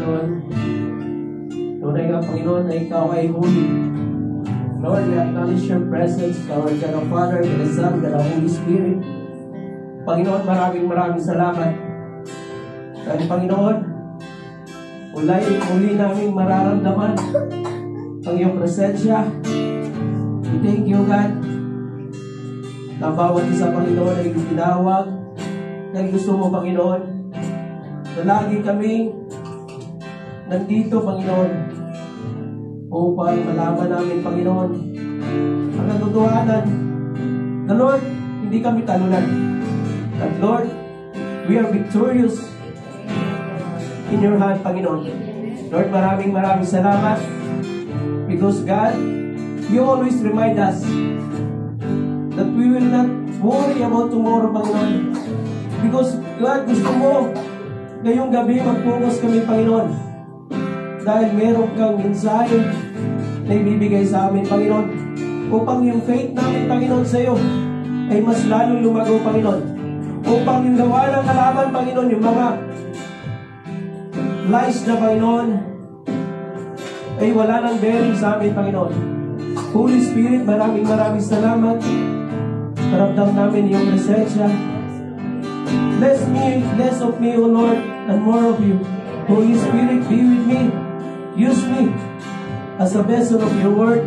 Panginoon. Tunay nga, Panginoon, na Ikaw ay holy. Lord, we acknowledge Your presence, Lord, God the Father, God the Son, God the Holy Spirit. Panginoon, maraming salamat. Dahil, Panginoon, muli namin mararamdaman ang Iyong presensya. We thank You, God, na bawat isa, Panginoon, ay tinawag. Dahil gusto Mo, Panginoon, na lagi kami nandito, Panginoon, upang malaman namin, Panginoon, ang katotohanan na, Lord, hindi kami talunan. At Lord, we are victorious in Your hand, Panginoon. Lord, maraming salamat. Because God, You always remind us that we will not worry about tomorrow, Panginoon. Because God, gusto Mo ngayong gabi mag-focus kami, Panginoon. Dahil meron Kang mensahe na ibibigay sa amin, Panginoon. Upang yung faith namin, Panginoon, sa Iyo ay mas lalong lumago, Panginoon. Upang yung gawa ng kalaban, Panginoon, yung mga lies na, Panginoon, ay wala nang bearing sa amin, Panginoon. Holy Spirit, maraming salamat. Maramdam namin Iyong presensya. Less of me, O Lord, and more of You. Holy Spirit, be with me. Use me as a vessel of Your word.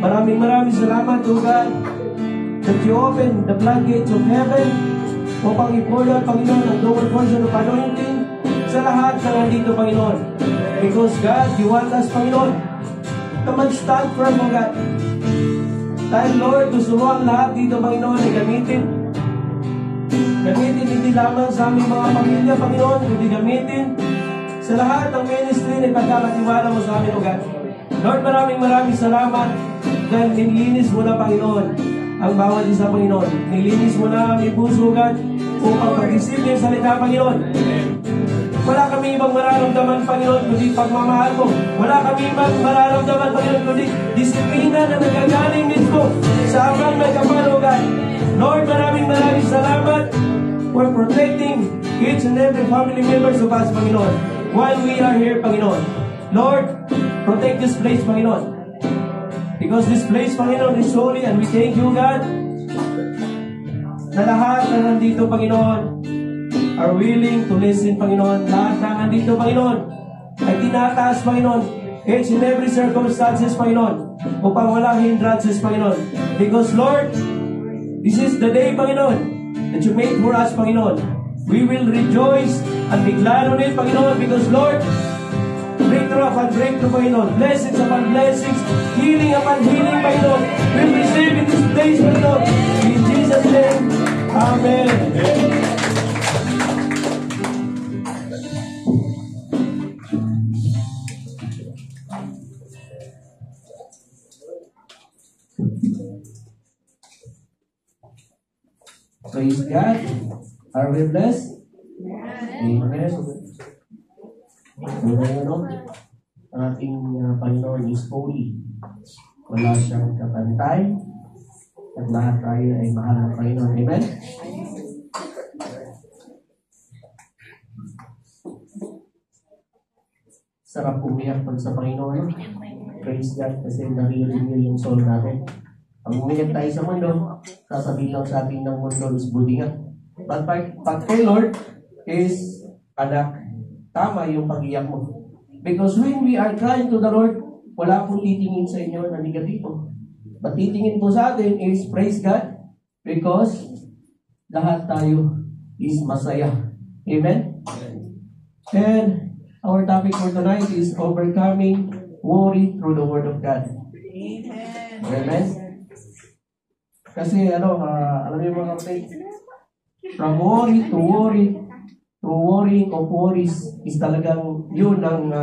Maraming salamat, O God, that You open the floodgates of heaven upang i-pour out, Panginoon, ang double portion of anointing sa lahat na nandito, Panginoon. Because God, You want us, Panginoon, na mag-stand firm, O God. Dahil, Lord, gusto Mo ang lahat dito, Panginoon, ay gamitin hindi lamang sa aming mga pamilya, Panginoon, kundi gamitin sa lahat ng ministry na pagkakatiwala Mo sa amin, O God. Lord, maraming salamat dahil nilinis Mo na, Panginoon, ang bawat isa, Panginoon. Nilinis Mo na aming puso, God, upang mag-isip yung salita, Panginoon. Wala kami ibang mararamdaman, Panginoon, kundi pagmamahal Mo. Wala kami ibang mararamdaman, Panginoon, kundi disiplina na nagagaling mismo sa amang may kapal, O God. Lord, maraming salamat for protecting each and every family members of us, Panginoon, while we are here, Panginoon. Lord, protect this place, Panginoon. Because this place, Panginoon, is holy, and we thank You, God, na lahat na nandito, Panginoon, are willing to listen, Panginoon. Lahat na nandito, Panginoon, ay tinataas, Panginoon, each and every circumstances, Panginoon, upang walang hindrances, Panginoon. Because, Lord, this is the day, Panginoon, that You made for us, Panginoon. We will rejoice and be glad on it, Panginoon, because, Lord, breakthrough upon breakthrough, Panginoon, blessings upon blessings, healing upon healing, Panginoon, we'll receive in this place, Panginoon. In Jesus' name, Amen. Praise God. Are we blessed? Amen. Ang ating Panginoon is holy. Wala siyang kapantay. At lahat tayo ay mahal ng Panginoon. Amen? Sarap umiyak pag sa Panginoon. Praise God kasi naririnig niyo yung soul natin. Pag umiyak tayo sa mundo, sasabihin lang sa atin ng mundo is budingan. But kay Lord is, anak, tama yung pag-iyak mo. Because when we are crying to the Lord, wala pong titingin sa inyo na negatibo. But titingin po sa atin is, praise God, because lahat tayo is masaya. Amen? And our topic for tonight is overcoming worry through the Word of God. Amen? Kasi alam niyo mga kapatid, from worry to worrying of worries is talagang yun ang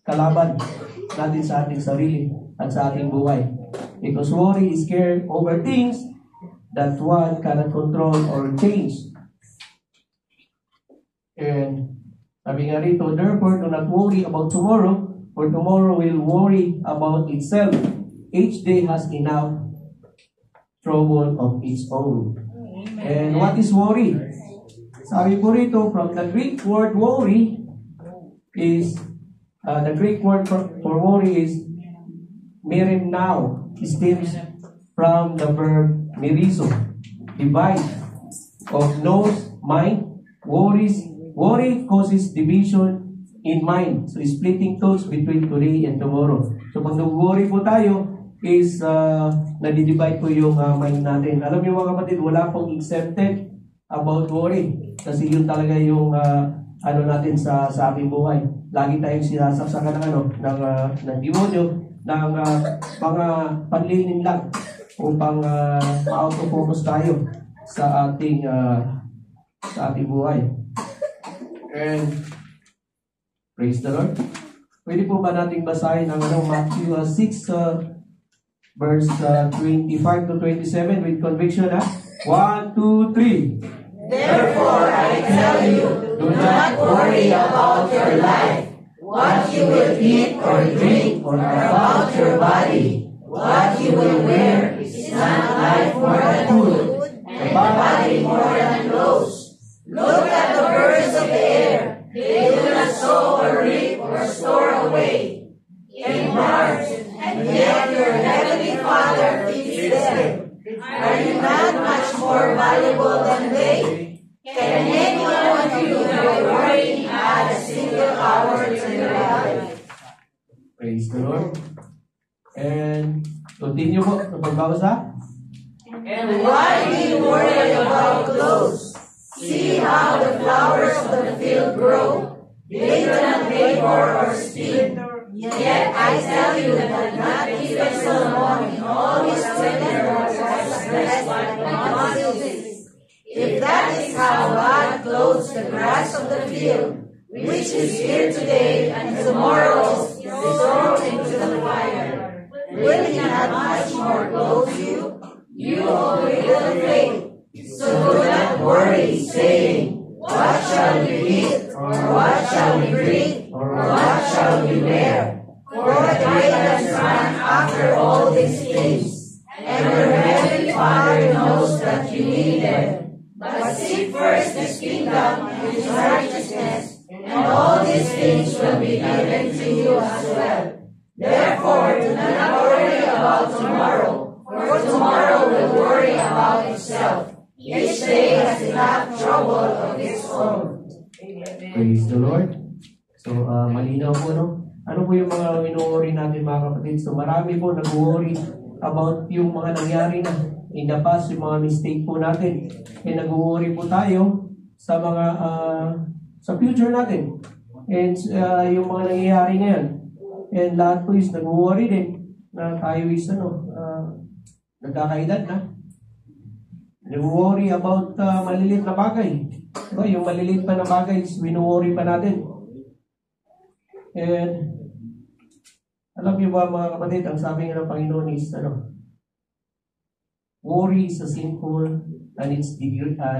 kalaban natin sa ating sarili at sa ating buhay. Because worry is care over things that one cannot control or change. And sabi nga rito, therefore do not worry about tomorrow, for tomorrow will worry about itself. Each day has enough trouble of its own. Amen. And what is worry? Sabi po rito, from the Greek word worry is The Greek word for worry is merimnao. It stems from the verb merizo, divide of nose, mind, worry causes division in mind. So, splitting thoughts between today and tomorrow. So, pag nag-worry po tayo, is nadidivide po yung mind natin. Alam niyo mga kapatid, wala pong exempted about worry. Kasi yun talaga yung ano natin sa ating buhay. Lagi tayong sinasaksakan ng demonyo, ng mga panlilin lang upang ma-auto-focus tayo sa ating buhay. And praise the Lord. Pwede po ba nating basahin ang Matthew 6 verse 25 to 27 with conviction, 1, 2, 3. Therefore I tell you, do not worry about your life, what you will eat or drink, or about your body, what you will wear. Is not life more than food, and the body more than clothes? Look at the birds of the air. They do not sow or reap or store away in barns, and yet your heavenly Father feeds them. Are you not much more valuable than they? Can any one of you, by worrying, add a single hour to your life? Praise the Lord. And continue po sa pagbabasa. And why do you worry about clothes? See how the flowers of the field grow. They do not labor or spin. Yet I tell you that not even Solomon in all his splendor was dressed like one of these. If that is how God clothes the grass of the field, which is here today and tomorrow is thrown into the fire, will He not much more clothe you? You of little faith. So do not worry, saying, what shall we eat, or what shall we drink, or what shall we wear? For the Titans run after all these things, and your heavenly Father knows that you need them. But seek first His kingdom and His righteousness, and all these things will be given to you as well. Therefore, do not worry about tomorrow, for tomorrow will worry about itself. Each day has enough trouble of its own. Praise the Lord. So, malinaw po, no? Ano po yung mga wino-worry natin, mga kapatid? So, marami po nag-worry about yung mga nangyari na in the past, yung mga mistake po natin. And nag-worry po tayo sa mga sa future natin. And yung mga nangyayari ngayon. And lahat po is nag-worry din na tayo is nagkakaedad na. Nag-worry about maliliit na bagay. Diba? Yung maliliit pa na bagay is wino-worry pa natin. And alam niyo ba mga kapatid, ang sabi nga ng Panginoon is worry is a sinful and it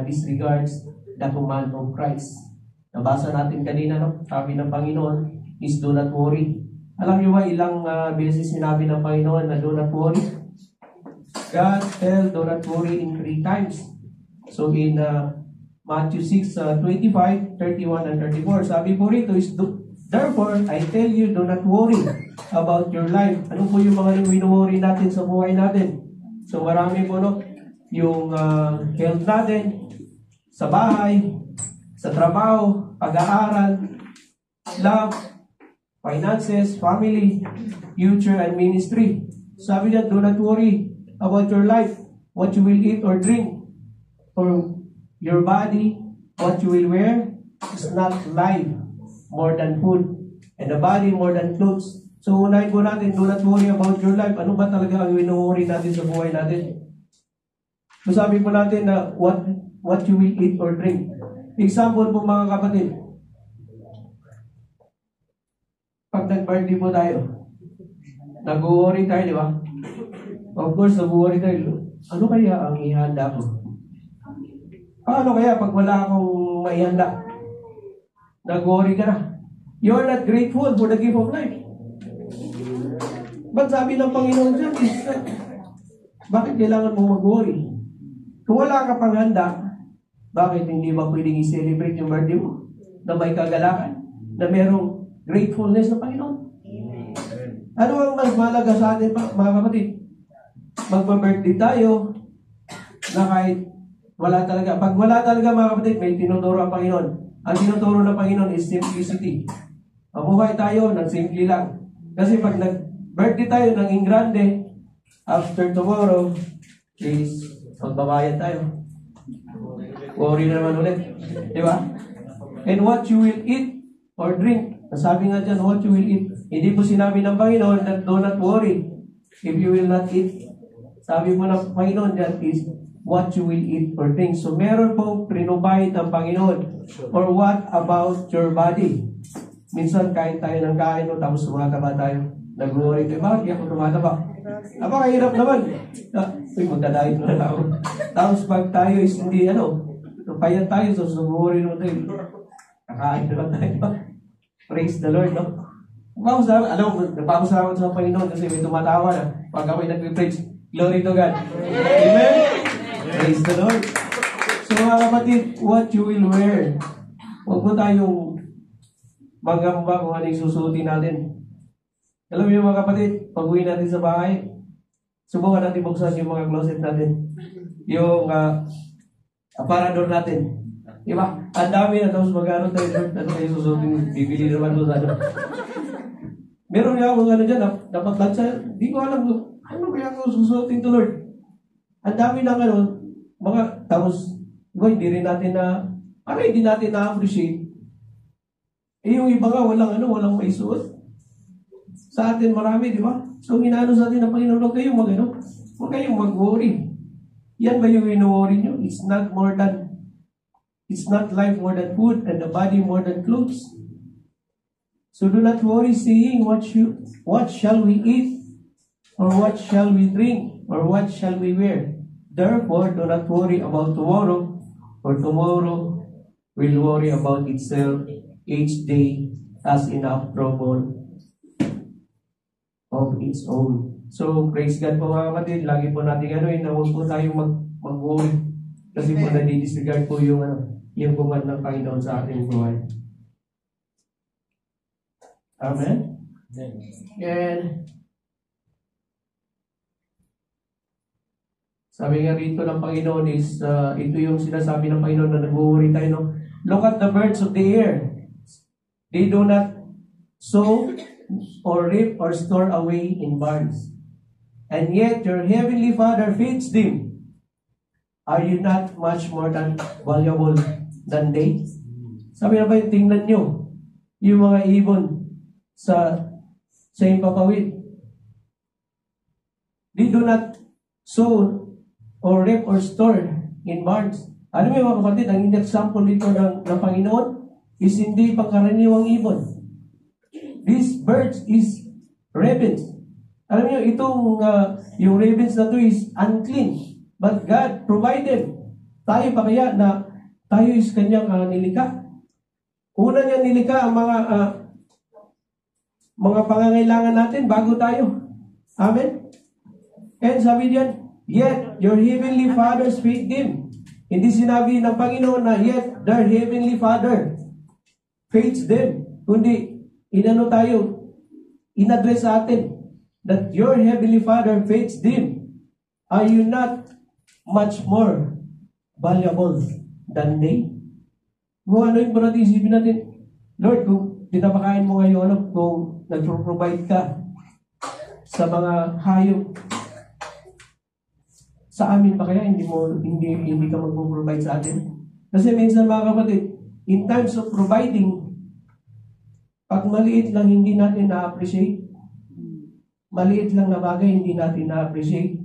disregards the command of Christ. Nabasa natin kanina, no? Sabi ng Panginoon is do not worry. Alam niyo ba ilang beses sinabi ng Panginoon na do not worry? God tell do not worry in 3 times. So in Matthew 6, 25, 31, and 34, sabi po rito is therefore, I tell you, do not worry about your life. Ano po yung mga wino-worry natin sa buhay natin? So marami po, no? Yung health natin, sa bahay, sa trabaho, pag-aaral, love, finances, family, future, and ministry. Sabi niya, do not worry about your life, what you will eat or drink, or your body, what you will wear, is not life more than food, and the body more than clothes. So, unahin po natin, do not worry about your life. Ano ba talaga ang wino-worry natin sa buhay natin? So, sabi po natin na what you will eat or drink. Example po mga kapatid. Pag nag-birthday po tayo, nag-worry tayo, di ba? Of course, nag-worry tayo. Ano kaya ang ihanda ko? Paano kaya pag wala akong maihanda? Nag-worry ka na. You're not grateful for the gift of life. Ba't sabi ng Panginoon dyan, bakit kailangan mo mag-worry? Kung wala ka pang handa, bakit hindi ba pwedeng i-celebrate yung birthday mo? Na may kagalakan? Na merong gratefulness ng Panginoon. Ano ang mas mahalaga sa atin, mga kapatid? Magpa-birthday tayo na kahit wala talaga. Pag wala talaga, mga kapatid, may tinuturo ang Panginoon. Ang tinuturo ng Panginoon is simplicity. Mabuhay tayo ng simple lang. Kasi pag nag-birthday tayo ng ingrande, after tomorrow is magbabayad tayo. Worry na naman ulit. Di ba? And what you will eat or drink. Sabi nga dyan, what you will eat. Hindi po sinabi ng Panginoon that do not worry if you will not eat. Sabi po ng Panginoon dyan is what you will eat or drink. So meron po prinubahid ng Panginoon. Or what about your body? Minsan kain tayo ng kain o tapos tumataba tayo. Nag-worry tayo, bakit ako tumataba? Napakahirap naman. Uy, magdadayit na ako. Tapos pag tayo is hindi, payat tayo, so sumuri naman tayo. Nakain naman tayo. Praise the Lord, no? Nagpapasalamat sa Panginoon kasi may tumatawa na pag ako'y nag-preach. Glory to God. Amen? Praise the Lord. So mga kapatid, what you will wear. Huwag mo tayong magamba kung ano yung susuotin natin. Alam mo yung mga kapatid, pag-uwi natin sa bahay, subukan natin buksan yung mga closet natin. Yung aparador natin. Diba? Ang dami na tapos mag-ano tayo, Lord, ano kayo susuotin? Bibili naman mo sa ano. Meron nga akong dyan, dapat lansa, di ko alam ano kaya ako susuotin to, Lord. Ang dami na mga, tapos, hindi rin natin parang hindi natin na-appreciate. Yung iba nga, walang maisuot. Sa atin marami, di ba? So, inaano sa atin ng Panginoon, huwag kayong mag-worry. Yan ba yung ino-worry nyo? It's not life more than food and the body more than clothes. So do not worry saying, what shall we eat? Or what shall we drink? Or what shall we wear? Therefore, do not worry about tomorrow, for tomorrow will worry about itself. Each day has enough trouble of its own. So, praise God po mga kapatid. Lagi po natin na huwag po tayong mag-worry. Kasi po nadi-disregard po yung bungad ng Panginoon sa ating buhay. Amen? And sabi nga rito ng Panginoon is, ito yung sinasabi ng Panginoon na nag-worry tayo. No? Look at the birds of the air. They do not sow or reap or store away in barns. And yet your heavenly Father feeds them. Are you not much more than valuable than they? Sabi na ba yung tingnan nyo, yung mga ibon sa impapawid. They do not sow or reap or store in barns. Ano mo mga kapatid, ang example dito ng Panginoon is hindi pangkaraniwang ibon. These birds is ravens. Alam niyo, yung ravens na to is unclean. But God provided. Tayo pa kaya na tayo is kanyang nilikha. Una niya nilikha ang mga pangangailangan natin bago tayo. Amen? And sabi diyan, yet your heavenly fathers feed them. Hindi sinabi ng Panginoon na yet their heavenly Father feeds them. Kundi, in-address sa atin that your heavenly Father feeds them. Are you not much more valuable than they? Kung ano yung natin isipin natin, Lord, kung pinapakain mo ngayon, kung nag-provide ka sa mga hayop, sa amin pa kaya hindi ka mag-provide sa atin? Kasi minsan mga kapatid, in times of providing, pag maliit lang hindi natin na-appreciate, maliit lang na bagay hindi natin na-appreciate.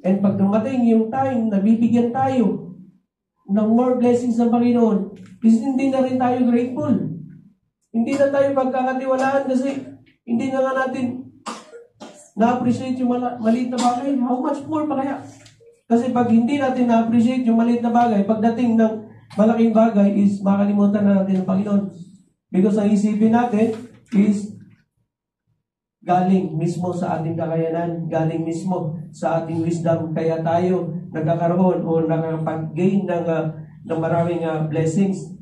And pag dumating yung time na bibigyan tayo ng more blessings ng Panginoon, is hindi na rin tayo grateful. Hindi na tayo pagkakatiwalaan kasi hindi na nga natin na-appreciate yung maliit na bagay. How much more pa kaya? Kasi pag hindi natin na-appreciate yung maliit na bagay, pagdating ng malaking bagay is makalimutan na natin ang Panginoon. Because ang isipin natin is galing mismo sa ating kakayanan, galing mismo sa ating wisdom, kaya tayo nagkakaroon o nakapag-gain ng maraming blessings.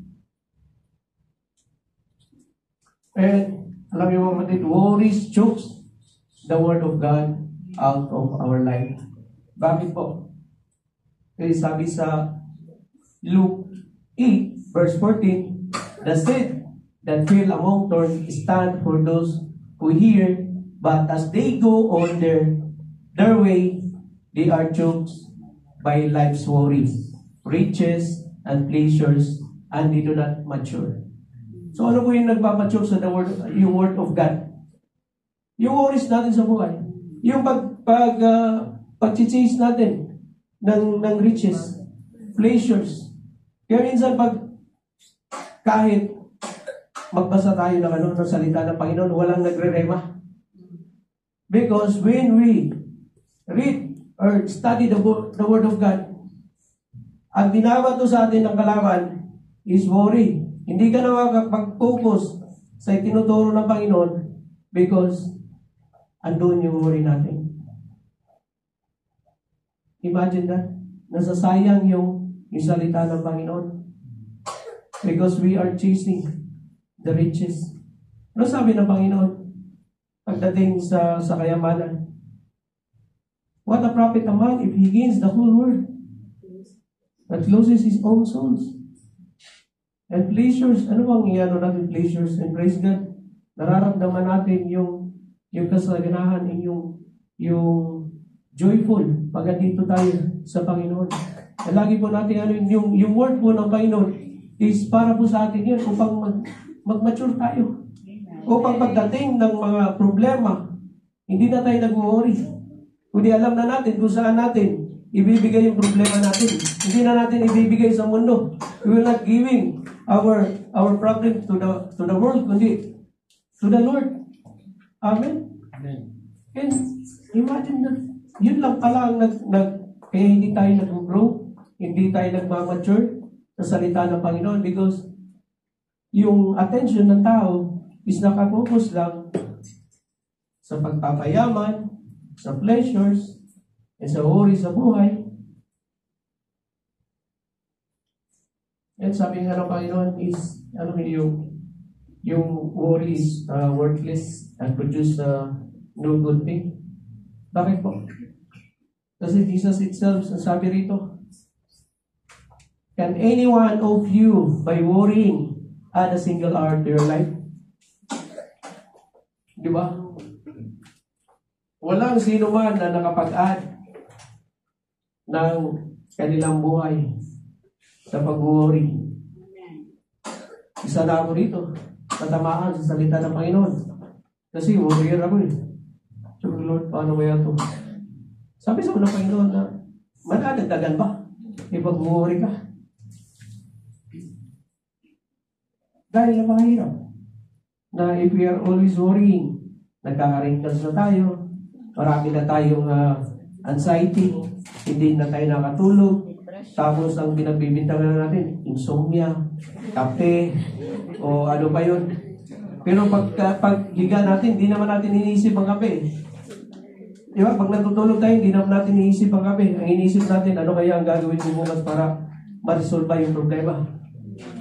And Alam niyo mga kapatid, worries chokes the Word of God out of our life. Bakit po? Kasi sabi sa Luke 8, verse 14, the seed that fell among thorns stand for those who hear, but as they go on their way, they are choked by life's worries, riches, and pleasures, and they do not mature. So ano po yung nagpapachoke sa yung word of God? Yung worries natin sa buhay. Yung pag-chase natin ng riches, pleasures. Kaya minsan kahit magbasa tayo ng salita ng Panginoon, walang nagre-rema. Because when we read or study the Word of God, ang binabato sa atin ng kalaban is worry. Hindi ka na makapag-focus sa itinuturo ng Panginoon because andun yung worry natin. Imagine that. Nasasayang yung salita ng Panginoon because we are chasing the riches. Ano sabi ng Panginoon pagdating sa kayamanan? What a profit a man if he gains the whole world but loses his own souls. And pleasures, ano bang iyano natin pleasures? And praise God, nararamdaman natin yung kasaganahan, yung joyful pag dito tayo sa Panginoon. And lagi po natin yung word po ng Panginoon is para po sa atin yun upang mag-mature tayo. Upang pagdating ng mga problema, hindi na tayo nag-worry. Kundi alam na natin kung saan natin ibibigay yung problema natin. Hindi na natin ibibigay sa mundo. We will not giving our problem to the world, kundi to the Lord. Amen? And imagine that, yun lang pala ang kaya hindi tayo nag-grow, hindi tayo nag-mature sa salita ng Panginoon because yung attention ng tao is nakapokus lang sa pagpapayaman, sa pleasures, and sa worry sa buhay. And sabi nga ng Panginoon is, yung worry is worthless and produce no good thing. Bakit po? Kasi Jesus itself, sabi rito, can any one of you, by worrying, add a single hour to your life? Di ba? Walang sino man na nakapag-add ng kanilang buhay sa pag-worry. Isa na ako rito, tatamaan sa salita ng Panginoon. Kasi warrior ako eh. So, Lord, paano kaya ito? Sabi sa ng Panginoon na, madadagdagan ba? Ipag-worry ka. Dahil napakahirap na if we are always worrying, nagkaka-wrinkles na tayo, marami na tayong anxiety, hindi na tayo nakatulog, tapos ang pinagbibintangan natin, insomnia, kape, o ano pa yun. Pero pag higa natin, hindi naman natin iniisip ang kape. Di ba? Pag natutulog tayo, hindi naman natin iniisip ang kape. Ang iniisip natin, ano kaya ang gagawin mo bukas para ma-resolve yung problema.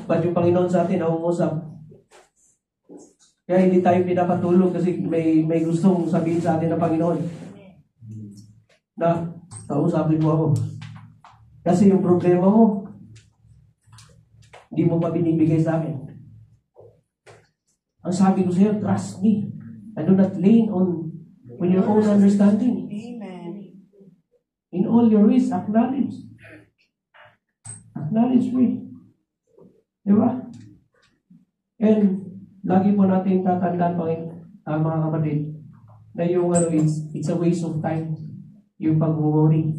But yung Panginoon sa atin, naungusap. Kaya hindi tayo pinapatulog kasi may gustong sabihin sa atin ng Panginoon na kausapin mo ako. Kasi yung problema mo, hindi mo pa binibigay sa akin. Ang sabi ko sa iyo, trust me. And do not lean on your own understanding. Amen. In all your ways, acknowledge. Acknowledge me. Diba? And lagi po natin tatandaan mga kapatid na yung it's a waste of time yung pag-worry.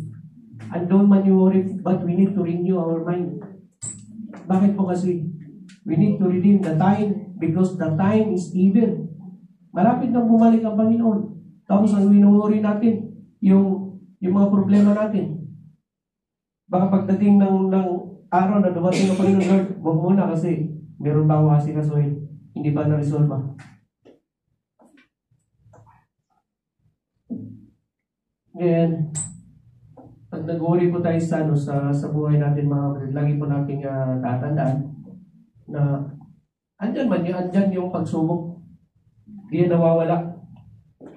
And don't man you worry, but we need to renew our mind. Bakit po kasi? We need to redeem the time because the time is evil. Malapit nang bumalik ang Panginoon. Tapos ang wino-worry natin, yung mga problema natin. Baka pagdating ng araw na dumating ang Panginoon, Lord, huwag muna kasi meron pa ako kasi kasuhin. Hindi pa na-resolve ba? And pag nag-worry po tayo sa buhay natin mga kapatid, lagi po natin tatandaan na andyan yung pagsubok. Di yan nawawala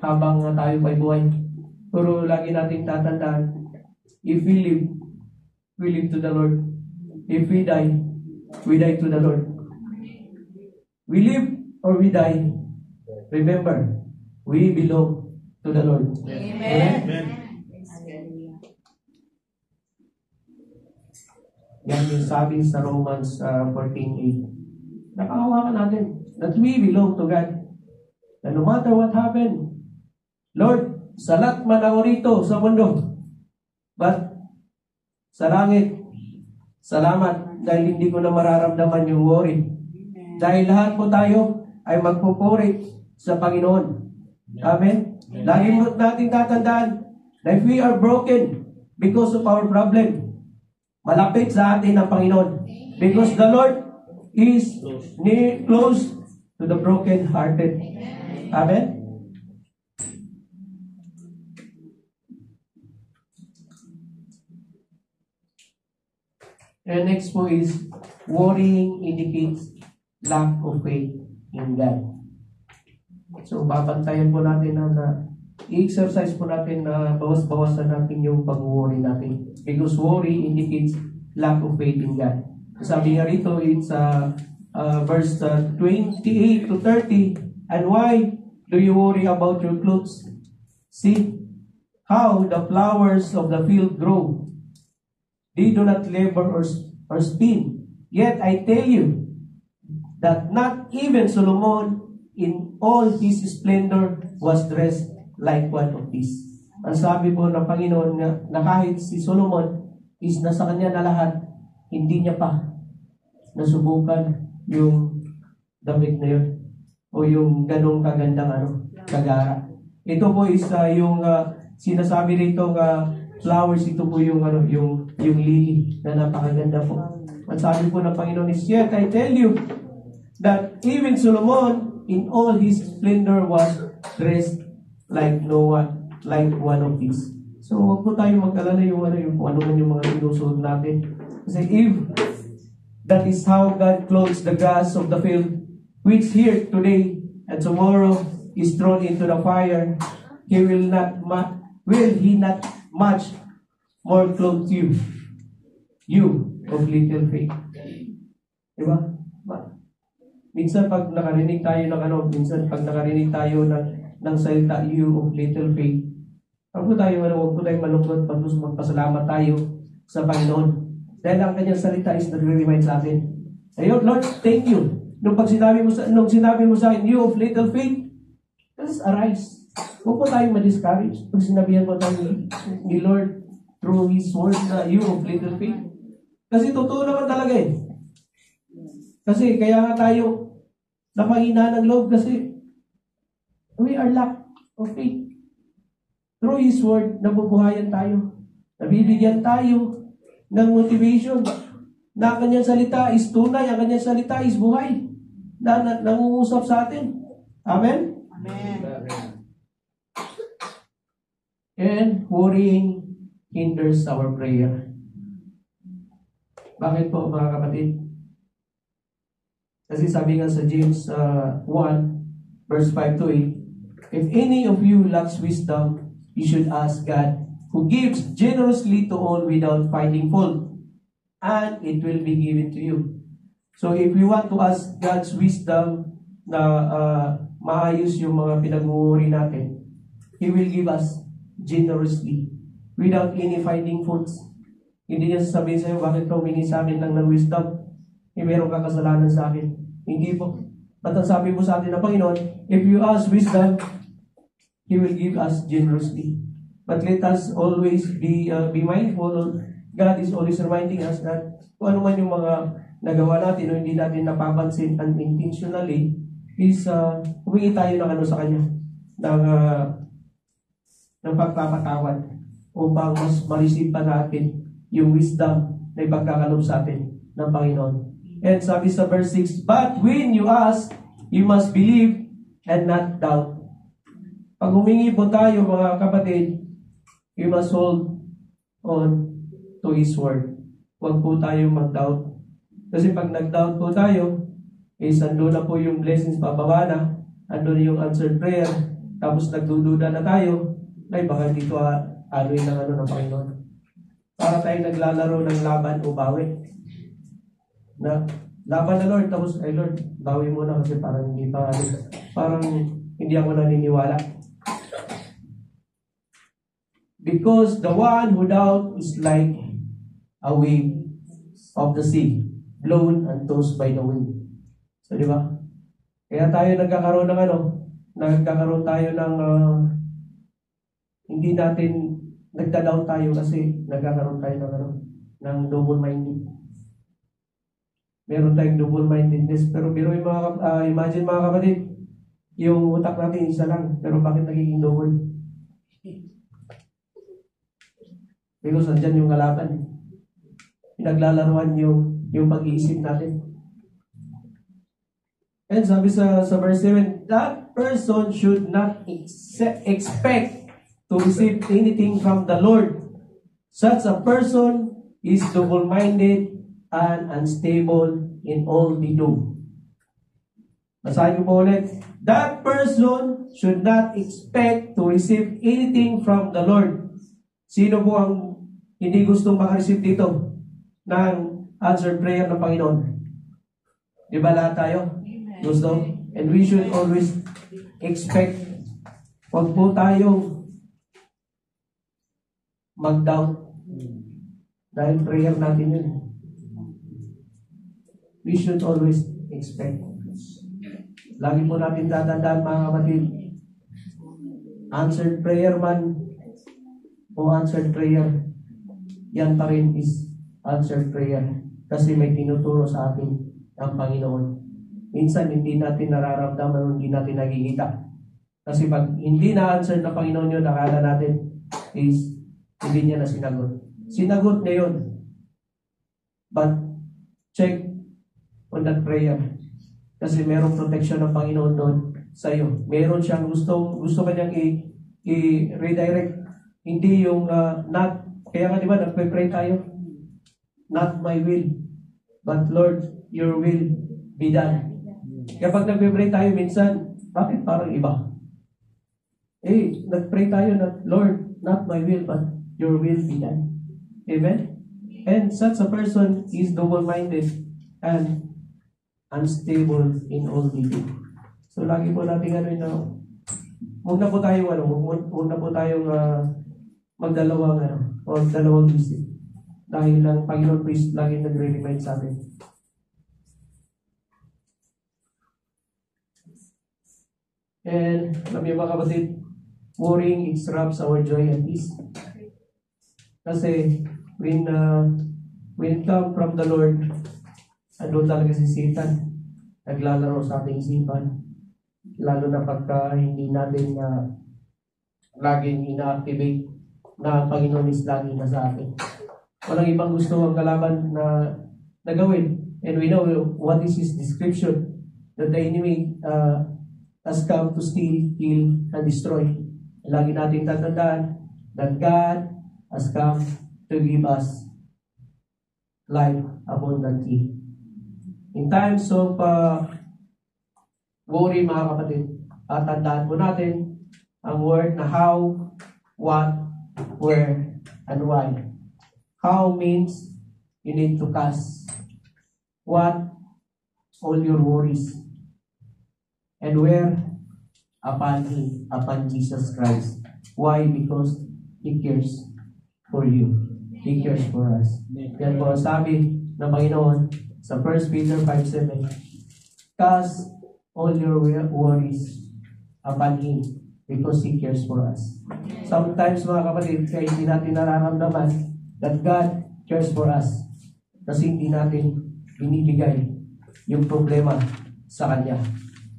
habang tayo pa'y buhay. Pero lagi nating tatandaan, if we live to the Lord. If we die to the Lord. We live or we die, remember, we belong to the Lord. Amen. Yan yung sabi sa Romans 14:8. Nakahawakan natin that we belong to God. And no matter what happened, Lord, salat man ako rito sa mundo. But sa langit, salamat dahil hindi ko na mararamdaman yung worry. Dahil lahat po tayo ay magpupuri sa Panginoon. Amen? Lagi mo nating tatandaan na if we are broken because of our problem, malapit sa atin ang Panginoon. Because the Lord is near, close to the broken-hearted. Amen? And next po is, worrying indicates lack of faith in God. So, babantayan po natin na i-exercise po natin na bawas-bawasan natin yung pag-worry natin. Because worry indicates lack of faith in God. Sabi nga rito, it's verse 28 to 30, and why do you worry about your clothes? See how the flowers of the field grow. They do not labor or spin. Yet I tell you that not even Solomon in all his splendor was dressed like one of these. Ang sabi po ng Panginoon na kahit si Solomon is nasa kanya na lahat, hindi niya pa nasubukan yung damit na yun o yung ganong kagandang kagara. Ito po is yung sinasabi rito flowers, ito po yung yung lily na napakaganda po. Ang sabi po ng Panginoon is, yet I tell you that even Solomon in all his splendor was dressed like one of these. So huwag po tayo mag-alala yung ano man yung mga sinusunod natin. Kasi if that is how God clothes the grass of the field, which here today and tomorrow is thrown into the fire, will he not much more clothe you of little faith. Diba? Minsan pag nakarinig tayo ng salita, you of little faith, huwag po tayo malungkot, magpasalamat tayo sa Panginoon. Dahil ang kanyang salita is nagre-remind sa atin. Ayun, Lord, thank you. Nung sinabi mo sa akin, you of little faith, let's arise. Huwag po tayo ma-discourage. Pag sinabihan mo tayo ni Lord through His word na you of little faith. Kasi totoo naman talaga eh. Kasi kaya nga tayo napanghinaan ng loob kasi we are lack of faith. Through His word, nabubuhayan tayo. Nabibigyan tayo ng motivation na ang kanyang salita is tunay, ang kanyang salita is buhay na nangungusap sa atin. Amen? Amen. And worrying hinders our prayer. Bakit po mga kapatid? Kasi sabi nga sa James 1 verse 5 to 8, if any of you lacks wisdom, you should ask God, who gives generously to all without finding fault, and it will be given to you. So if we want to ask God's wisdom na maayos yung mga pinag-uuri natin, He will give us generously without any finding faults. Hindi niya sasabihin sa'yo, bakit ka humingi sa akin lang ng wisdom? Meron ka kasalanan sa akin. Hindi po. But ang sabi po sa atin ng Panginoon, if you ask wisdom, He will give us generously. But let us always be mindful. God is always reminding us that kung ano man yung mga nagawa natin o hindi natin napapansin unintentionally, is humingi tayo ng sa Kanya, ng pagpapatawad upang mas ma-receive pa natin yung wisdom na ipagkakalob sa atin ng Panginoon. And sabi sa verse 6, but when you ask, you must believe and not doubt. Pag humingi po tayo mga kapatid, we must hold on to His word. Huwag po tayo mag-doubt. Kasi pag nag-doubt po tayo, ando na po yung blessings bababa na, andun yung answered prayer, tapos nagdududa na tayo, ay baka dito anuin ng ng Panginoon. Para tayo naglalaro ng laban o bawi. Na laban na Lord, tapos ay Lord, bawi mo na kasi parang hindi ako naniniwala. Because the one who doubts is like a wave of the sea, blown and tossed by the wind. So, di ba? Kaya tayo nagkakaroon tayo ng hindi natin nagda-doubt tayo kasi nagkakaroon tayo ng double-minded. Meron tayong double-mindedness. Pero imagine mga kapatid, yung utak natin isa lang, pero bakit nagiging double? Because andyan yung kalaban. Pinaglalaruan yung pag-iisip natin. And sabi sa verse 7, that person should not expect to receive anything from the Lord. Such a person is double-minded and unstable in all they do. Basahin ko po ulit. That person should not expect to receive anything from the Lord. Sino po ang hindi gustong makareceive dito ng answered prayer ng Panginoon? Di ba lahat tayo? Gusto? And we should always expect. Huwag po tayong mag-doubt. Dahil prayer natin yun. We should always expect. Lagi po natin tatandaan mga kapatid, answered prayer man o answered prayer, yan pa rin is answered prayer. Kasi may tinuturo sa atin ang Panginoon. Minsan hindi natin nararamdaman, hindi natin nakikita. Kasi pag hindi na-answer na Panginoon yun, nakala natin is hindi niya na sinagot. Sinagot niya yun. But check on that prayer. Kasi merong protection ng Panginoon doon sa iyo. Meron siyang gusto kanyang i-redirect. Hindi yung not. Kaya nga diba, nagpe-pray tayo. Not my will, but Lord, your will be done. Kapag nagpe-pray tayo minsan, bakit parang iba? Nag-pray tayo na, Lord, not my will, but your will be done. Amen? And such a person is double-minded and unstable in all they do. So, lagi po natin huwag na po tayong magdalawang isip. Dahil ang Panginoon po is lagi nagre-remind sa atin. And, alam niyo mga kapatid, worrying disrupts our joy and peace. Kasi, when come from the Lord, doon talaga si Satan naglalaro sa ating isipan, lalo na pagka hindi natin laging ina-activate na Panginoon is lagi na sa atin. Walang ibang gusto ang kalaban na gawin. And we know what is his description, that the enemy has come to steal, kill, and destroy. Lagi natin tatandaan that God has come to give us life abundantly. In times of worry, mga kapatid, tandaan po natin ang word na how, what, where, and why. How means you need to cast. What? All your worries. And where? Upon Him, upon Jesus Christ. Why? Because He cares for you. He cares for us. Yan po sabi ng Panginoon sa 1 Peter 5:7, cast all your worries upon Him because He cares for us. Sometimes mga kapatid, kaya hindi natin nararamdaman that God cares for us kasi hindi natin binibigay yung problema sa Kanya.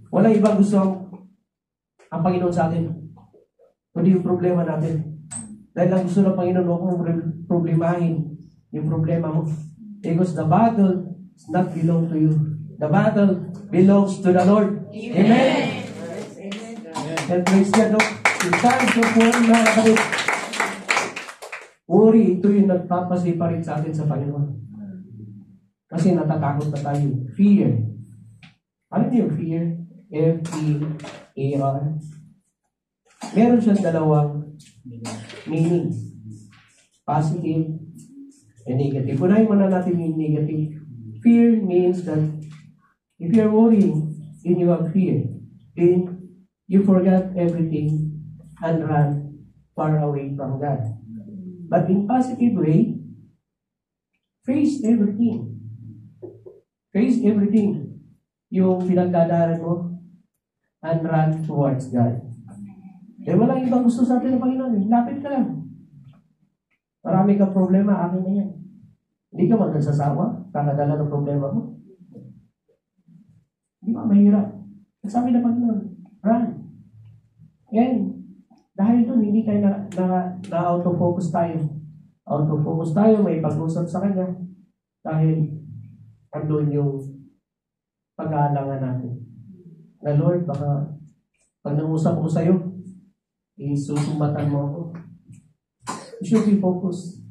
Walang ibang gusto ang Panginoon sa atin, kundi yung problema natin. Dahil ang gusto ng Panginoon, huwag mong problemahin yung problema mo. Because the battle does not belong to you. The battle belongs to the Lord. Amen? And praise God. In times of worry, mga kapatid, worry, ito yung nagpapasipa rin sa atin sa Panginoon. Kasi natatakot na tayo. Fear. Ano yung fear? F-E-A-R. Meron siyang dalawang meaning. Positive and negative. Unahin muna natin yung negative. Fear means that if you're worrying and you have fear, then you forget everything and run far away from God. But in positive way, face everything. Face everything. Yung pinagdadaanan mo and run towards God. Eh, walang ibang gusto sa atin ng Panginoon. Lapit ka lang. Marami kang problema, akin na yan. Hindi ka magsasawa, kakadala ng problema mo. Di ba, mahirap. Sabi ng Panginoon, run. And dahil doon, hindi tayo na-auto-focus tayo. Auto-focus tayo, may pag-usap sa Kanya. Dahil andun yung pag-aalangan natin. Na Lord, baka pag nangusap ko sa'yo, isusumbatan mo ako. We should be focused.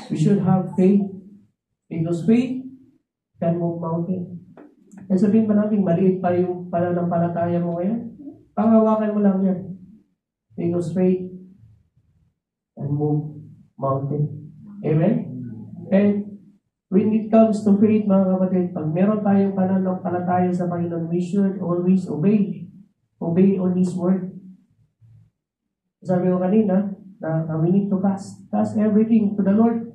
We should have faith. Because faith can move mountain. Kaya sabihin pa natin, maliit pa yung pananampalataya mo ngayon. Panghawakan mo lang yan. Because faith can move mountain. Amen? And when it comes to faith, mga kapatid, pag meron tayong pananampalataya sa Panginoon, we should always obey. Obey on His word. Sabi ko kanina, na we need to cast everything to the Lord.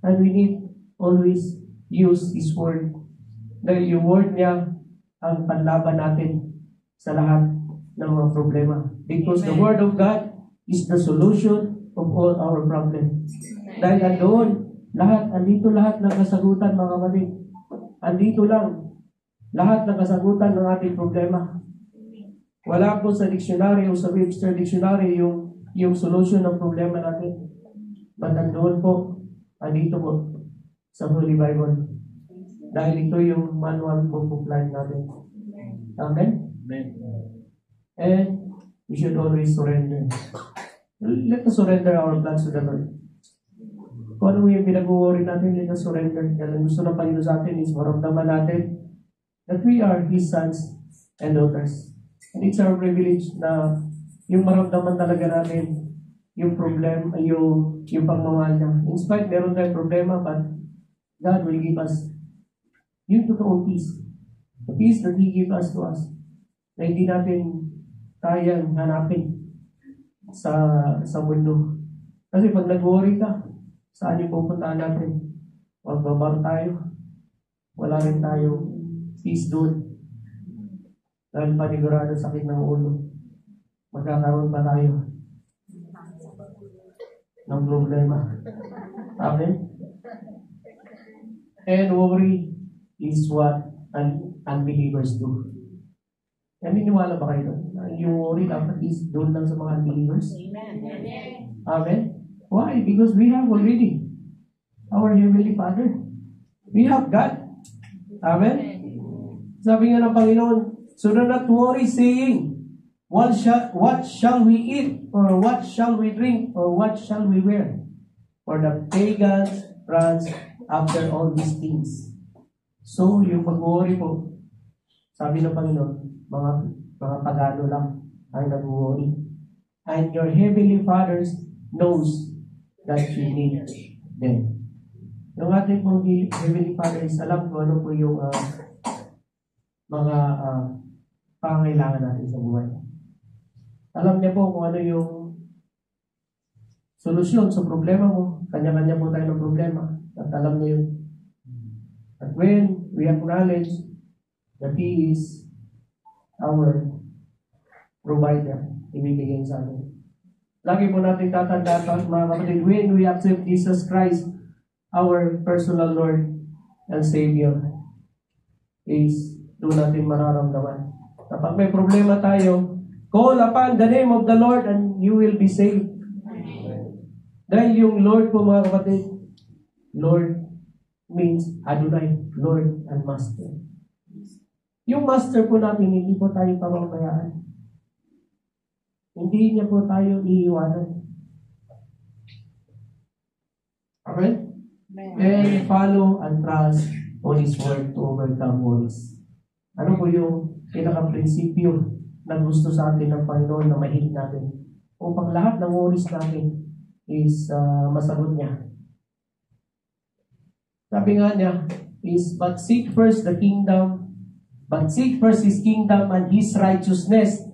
And we need always use His word. Dahil yung word niya ang panlaban natin sa lahat ng mga problema. Because the word of God is the solution of all our problems. Dahil andoon, andito lahat ng kasagutan, mga kapatid. Andito lang, lahat ng kasagutan ng ating problema. Wala po sa dictionary o sa Webster Dictionary yung solution ng problema natin. But andoon po, andito po sa Holy Bible. Dahil ito yung manual book of life natin. Amen? Amen. And we should always surrender. Let us surrender our plans to the Lord. Kung ano yung pinag-worry natin, let us surrender. Dahil gusto ng Panginoon sa atin is maramdaman natin that we are His sons and daughters. And it's our privilege na yung maramdaman talaga natin yung problem, yung pagmamahal niya. In spite, meron tayong problema, but God will give us yung totoong peace. The peace that He give us to us. Na hindi natin kayang hanapin sa mundo. Kasi pag nag-worry ka, saan yung pupuntahan natin? Magbabar tayo. Wala rin tayo peace doon. Dahil panigurado sakit ng ulo. Magkakaroon pa tayo ng problema. Amen? And worry is what unbelievers do. Naniniwala ba kayo doon? Yung worry dapat is doon lang sa mga unbelievers? Amen. Amen? Why? Because we have already our Heavenly Father. We have God. Amen? Sabi nga ng Panginoon, so do not worry saying, what shall we eat? Or what shall we drink? Or what shall we wear? For the pagans runs after all these things. So, yung pag-worry po, sabi ng Panginoon, mga pagano lang ang nag-worry. And your Heavenly Father knows that you need them. Yung ating pong Heavenly Father is alam ko ano po yung mga pangangailangan natin sa buhay. Alam niya po kung ano yung solusyon sa problema mo. Kanya-kanya po tayo ng problema. At alam niya yun. At when we acknowledge that He is our provider, ibibigay sa atin. Lagi po natin tatandaan, mga kapatid, when we accept Jesus Christ, our personal Lord and Savior, is doon natin mararamdaman. Kapag may problema tayo, call upon the name of the Lord and you will be saved. Dahil yung Lord po, mga kapatid, Lord means Adonai, Lord and Master. Yung Master po natin, hindi po tayo pamamayaan. Hindi niya po tayo iiwanan. Amen? And follow and trust on His word to overcome worries. Ano po yung pinaka-prinsipyo na gusto sa atin ng Panginoon na mahigit natin? Upang lahat ng worries natin is masagot niya. Sabi nga niya is, but seek first His kingdom and His righteousness,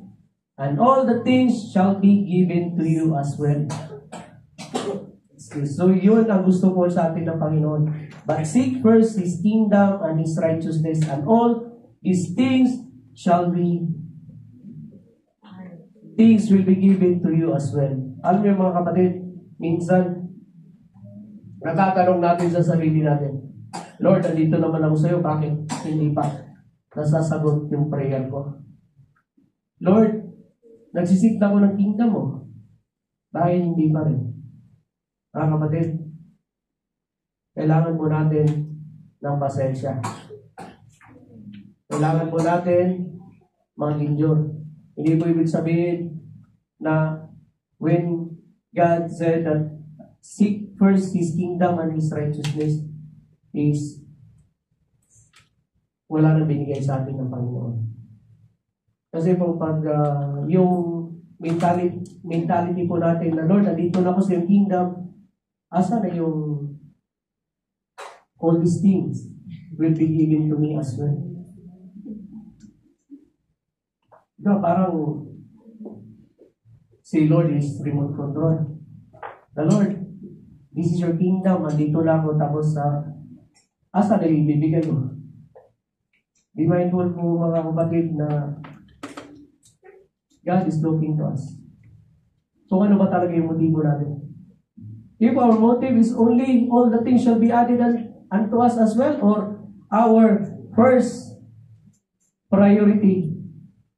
and all the things shall be given to you as well. So yun ang gusto po sa atin ng Panginoon. But seek first His kingdom and His righteousness, and all these things will be given to you as well. Alam niyo mga kapatid, minsan natatanong natin sa sarili natin, Lord, andito naman ako sa iyo, bakit hindi pa nasasagot yung prayer ko? Lord, nagsisik na ako ng kingdom mo, bakit hindi pa rin? Mga kapatid, kailangan po natin ng pasensya. Kailangan po natin mag-endure. Hindi po ibig sabihin na when God said that seek first His kingdom and His righteousness is wala nang binigay sa atin ng Panginoon. Kasi po pag yung mentality po natin na Lord, nandito na ako sa iyong kingdom, asa na yung all these things will be given to me as well. Parang si Lord is remote control. The Lord, this is your kingdom, andito na ako, tapos asa na yung bibigay mo? Be mindful po mga kapatid na God is looking to us. So ano ba talaga yung motibo natin? If our motive is only all the things shall be added unto us as well, or our first priority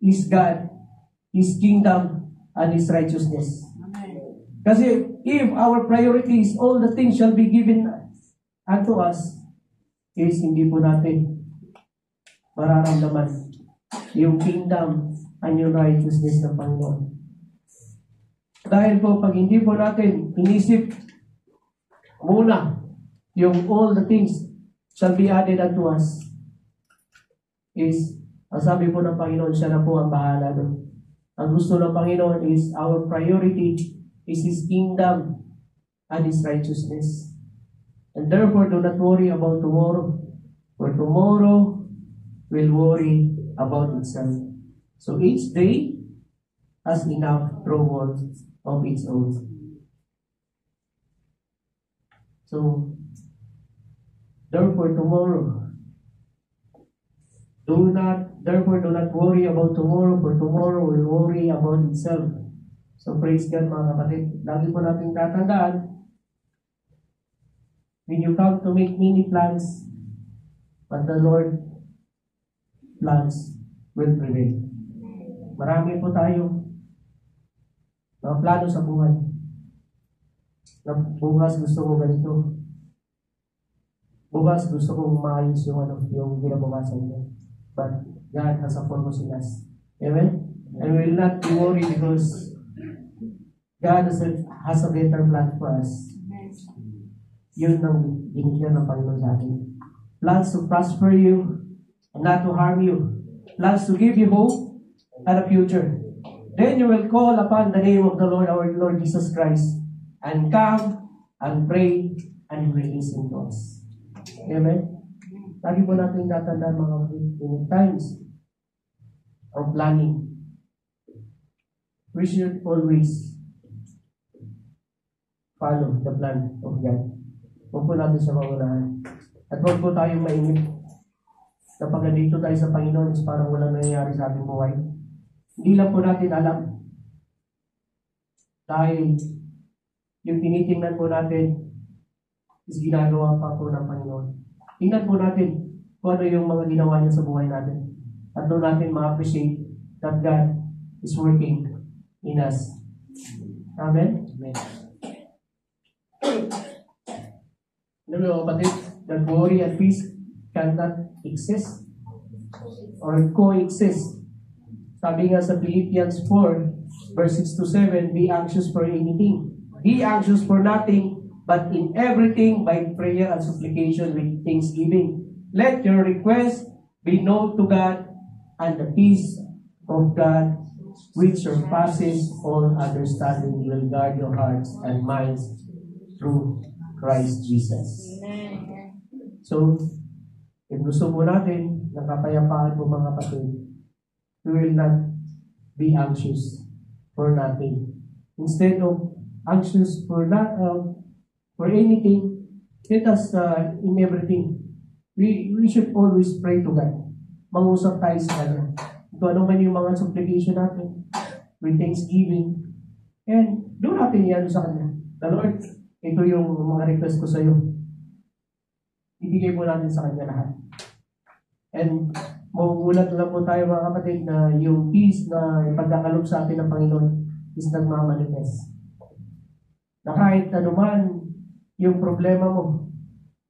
is God, His kingdom, and His righteousness. Kasi if our priority is all the things shall be given unto us, is hindi po natin mararamdaman yung kingdom and yung righteousness ng Panginoon. Dahil po, pag hindi po natin inisip muna yung all the things shall be added unto us, is, ang sabi po ng Panginoon, siya na po ang bahala doon. Ang gusto ng Panginoon is, our priority is His kingdom and His righteousness. And therefore, do not worry about tomorrow, for tomorrow will worry about itself. So each day has enough trouble of its own. So, therefore, do not worry about tomorrow, for tomorrow will worry about itself. So praise God mga kapatid. Lagi po natin tatandaan, when you come to make many plans, but the Lord plans will prevail. Marami po tayo mga plano sa buhay. Na bukas gusto ko ganito. Bukas gusto kong maayos yung ginabukasan ko. But God has a purpose in us. Amen? And we will not be worried because God has a better plan for us. Yun ang binigyan ng Panginoon sa atin. Plans to prosper you and not to harm you. Plans to give you hope and a future. Then you will call upon the name of the Lord, our Lord Jesus Christ, and come and pray and release Him to us. Amen? Lagi po natin tatandaan mga kapatid, in times of planning, we should always follow the plan of God. Huwag po natin siya maunahan. At huwag po tayong mainip. Kapag nandito tayo sa Panginoon, is parang walang nangyayari sa ating buhay. Hindi lang po natin alam. Dahil yung tinitingnan po natin is ginagawa pa po ng Panginoon. Tingnan po natin kung ano yung mga ginawa niya sa buhay natin. At doon natin ma-appreciate that God is working in us. Amen? Amen. Ano mga kapatid? That worry and peace cannot exist or coexist. Sabi nga sa Philippians 4, verse 6 to 7, be anxious for anything. Be anxious for nothing, but in everything by prayer and supplication with thanksgiving. Let your requests be known to God, and the peace of God, which surpasses all understanding, will guard your hearts and minds through Christ Jesus. So, if gusto mo natin ng kapayapaan mo mga kapatid, we will not be anxious for nothing. Instead of anxious for anything, let us in everything. We should always pray to God. Mangusap tayo sa Kanya. Kung ano man yung mga supplication natin, with thanksgiving, and doon natin yan sa Kanya. The Lord, ito yung mga request ko sa iyo. Ibigay mo natin sa Kanya lahat. And magugulat lang po tayo mga kapatid na yung peace na ipagkakalob sa atin ng Panginoon is nagmamanifest. Na kahit anuman yung problema mo,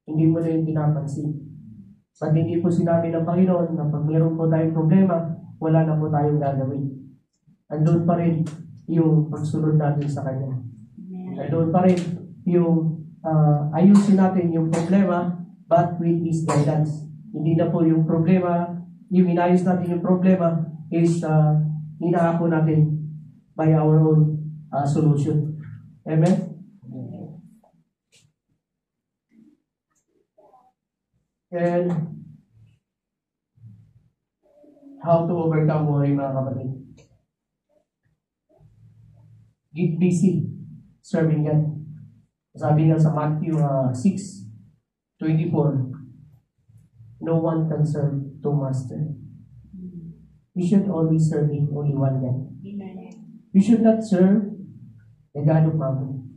hindi mo na yung pinapansin. Pag hindi po sinabi ng Panginoon na pag meron po tayong problema, wala na po tayong gagawin. Andun pa rin yung pagsunod natin sa Kanya. Andun pa rin yung ayusin natin yung problema, but with His guidance. Hindi na po yung problema, yung inayos natin yung problema is hinaako natin by our own solution. Amen? And how to overcome worry, mga kapatid. Get busy serving God. Sabi nga sa Matthew 6:24, no one can serve two masters. We should always serve only one God. We should not serve the God of Mammon.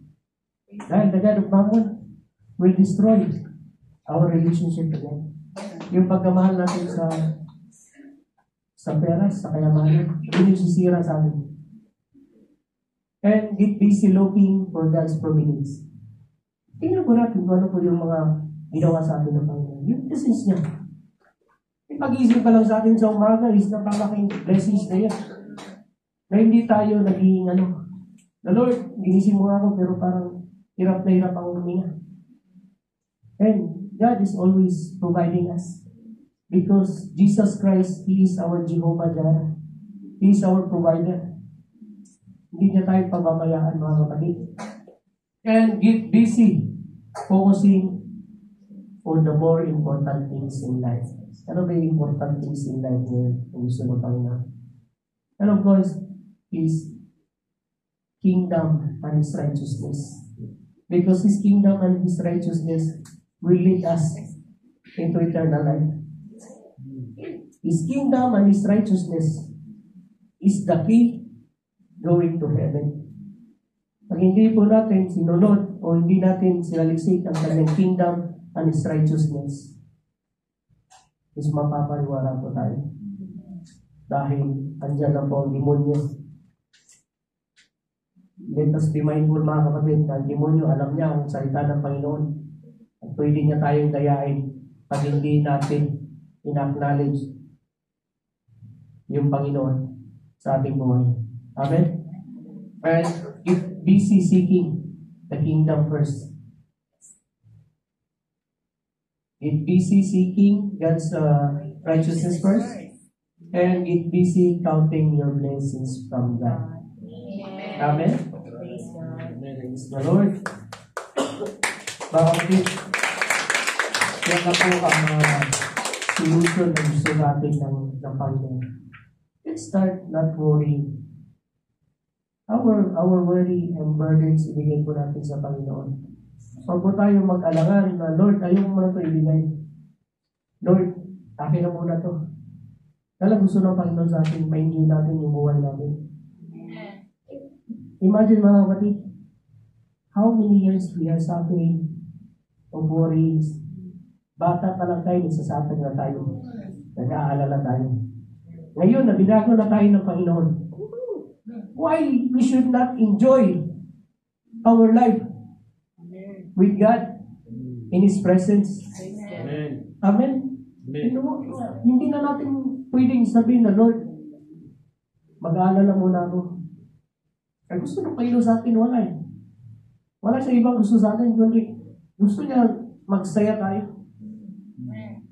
Dahil the God of Mammon will destroy our relationship to God. Yung pagkamahal natin sa pera, sa kayamanan, yun yung sisira sa atin. And get busy looking for God's providence. Tingnan po natin kung ano po yung mga ginawa sa atin ng Panginoon. Yung essence niya. Yung pag-iisip pa lang sa atin sa umaga is napakaking blessings na yan. Na hindi tayo naging the Lord, ginising mo ako pero parang hirap na hirap akong huminga. And God is always providing us. Because Jesus Christ, He is our Jehovah Jireh. He is our provider. Hindi niya tayo pababayaan, mga kapatid. And get busy focusing on the more important things in life. Ano ba yung important things in life ngayon kung gusto mo tayo na? And of course, His kingdom and His righteousness. Because His kingdom and His righteousness will lead us into eternal life. His kingdom and His righteousness is the key going to heaven. Pag hindi po natin sinunod o hindi natin sinaliksik ang kanyang kingdom and His righteousness, is mapapaliwala po tayo. Dahil andyan na po ang demonyo. Let us be mindful, mga kapatid, na ang demonyo, alam niya ang salita ng Panginoon. At pwede niya tayong dayain pag hindi natin in-acknowledge yung Panginoon sa ating buhay. Amen? And get busy seeking the kingdom first. Get busy seeking God's righteousness first. And get busy counting your blessings from God. Amen? Praise the Lord. Bakit yan na po ang solution na gusto natin ng Panginoon. Let's start not worrying. Our worry and burdens ibigay po natin sa Panginoon. Huwag po tayo mag-alangan na, Lord, ayaw mo na ito ibigay. Lord, akin na muna ito. Dahil gusto ng Panginoon sa atin, ma-enjoy natin yung buhay natin. Imagine, mga kapatid, how many years we are suffering of worries. Bata pa lang tayo, nagsasapag na tayo. Nag-aalala tayo. Ngayon, nabinago na tayo ng Panginoon. Why we should not enjoy our life with God in His presence? Amen. Amen. Hindi na natin pwedeng sabihin na, Lord, mag-aalala muna ako. Ay gusto ng Panginoon sa atin, wala eh. Wala siya ibang gusto sa atin, kundi gusto niya magsaya tayo.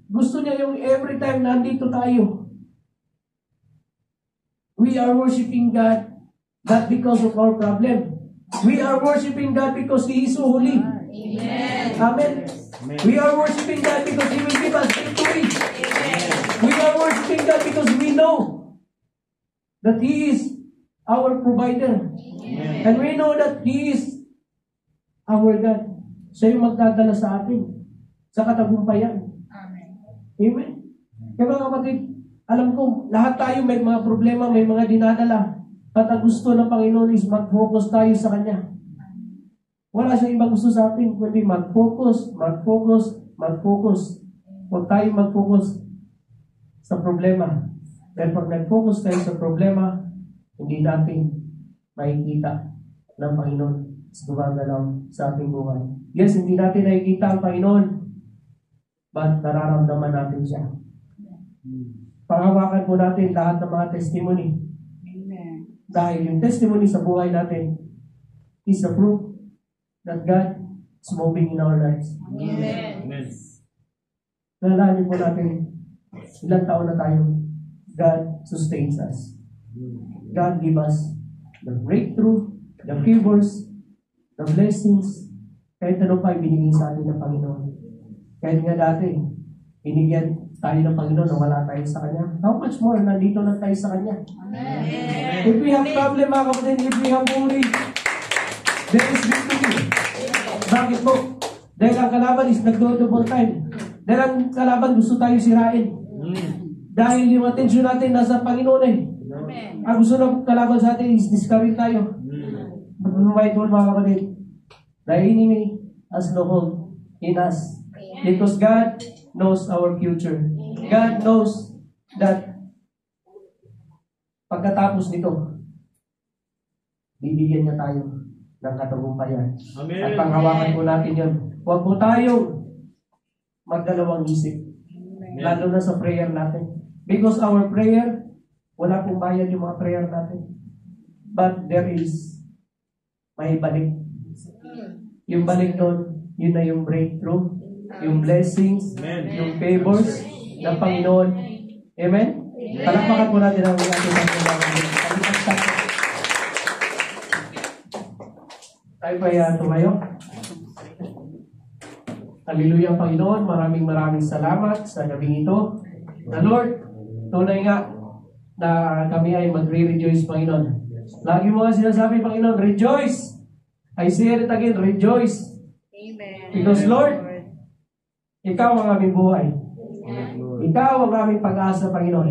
Gusto niya yung every time nandito tayo, We are worshiping God not because of our problem. We are worshiping God because He is so holy. Amen. Amen. We are worshiping God because He will give us victory. We are worshiping God because we know that He is our provider. And we know that He is our God. Siya yung magdadala sa atin sa katagumpayan. Amen. Kaya mga kapatid, alam ko, lahat tayo may mga problema, may mga dinadala. At ang gusto ng Panginoon is mag-focus tayo sa Kanya. Wala siyang ibang gusto sa atin, kundi mag-focus, mag-focus, mag-focus. Huwag tayo mag-focus sa problema. Dahil pag nag-focus tayo sa problema, hindi natin makikita ng Panginoon sa gumagalaw sa ating buhay. Yes, hindi natin nakikita ang Panginoon, but nararamdaman natin siya. Panghawakan po natin lahat ng mga testimony. Dahil yung testimony sa buhay natin is a proof that God is moving in our lives. Amen. Nalalaman po natin, ilang taon na tayo, God sustains us. God give us the breakthrough, the favors, the blessings, kahit ano pa ibinigay sa atin ng Panginoon. Kahit nga dati, binigyan tayo ng Panginoon na wala tayo sa Kanya. How much more, nandito lang tayo sa Kanya. Amen. If we have problem, mga kapatid, if we have worry, there is victory. Bakit po? Dahil ang kalaban is nagdo-double time. Dahil ang kalaban gusto tayo sirain. Dahil yung atensyon natin nasa Panginoon eh. Ang gusto ng kalaban sa atin is discourage tayo. But mga kapatid, the enemy has no hold in us. Because God knows our future. God knows that pagkatapos nito, bibigyan niya tayo ng katagumpayan. Amen. At panghawakan po natin yun. Huwag po tayong magdalawang isip. Lalo na sa prayer natin. Because our prayer, wala pong bayad yung mga prayer natin. But there is may balik. Yung balik doon, yun na yung breakthrough, yung blessings, Amen. yung favors ng Panginoon. Amen? Palakpakan po natin ang ating Panginoon. Tayo pa yan tumayo. Hallelujah, Panginoon. Maraming salamat sa gabing ito. Na Lord, tunay nga na kami ay magre-rejoice, Panginoon. Lagi mo nga sinasabi, Panginoon, rejoice! I say it again, rejoice! Amen. Because Lord, Ikaw ang aming buhay. Ikaw ang aming pag-asa, Panginoon.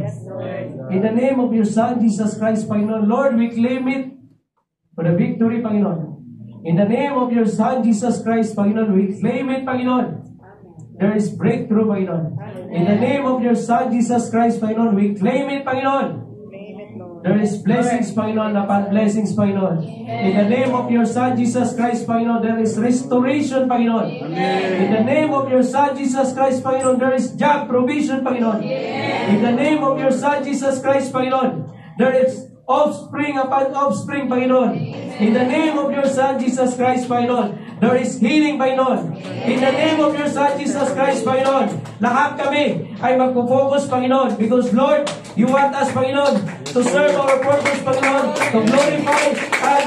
In the name of your Son, Jesus Christ, Panginoon, Lord, we claim it for the victory, Panginoon. In the name of your Son, Jesus Christ, Panginoon, we claim it, Panginoon. There is breakthrough, Panginoon. In the name of your Son, Jesus Christ, Panginoon, we claim it, Panginoon. There is blessings, Panginoon, upon blessings, Panginoon. In the name of your Son, Jesus Christ, Panginoon, there is restoration, Panginoon. In the name of your Son, Jesus Christ, Panginoon, there is job provision, Panginoon. In the name of your Son, Jesus Christ, Panginoon, there is offspring upon offspring, Panginoon. In the name of your Son, Jesus Christ, Panginoon, there is healing, Panginoon. In the name of your Son, Jesus Christ, Panginoon, lahat kami ay magpo-focus, Panginoon, because Lord, you want us, Panginoon, to serve our purpose, Panginoon, to glorify and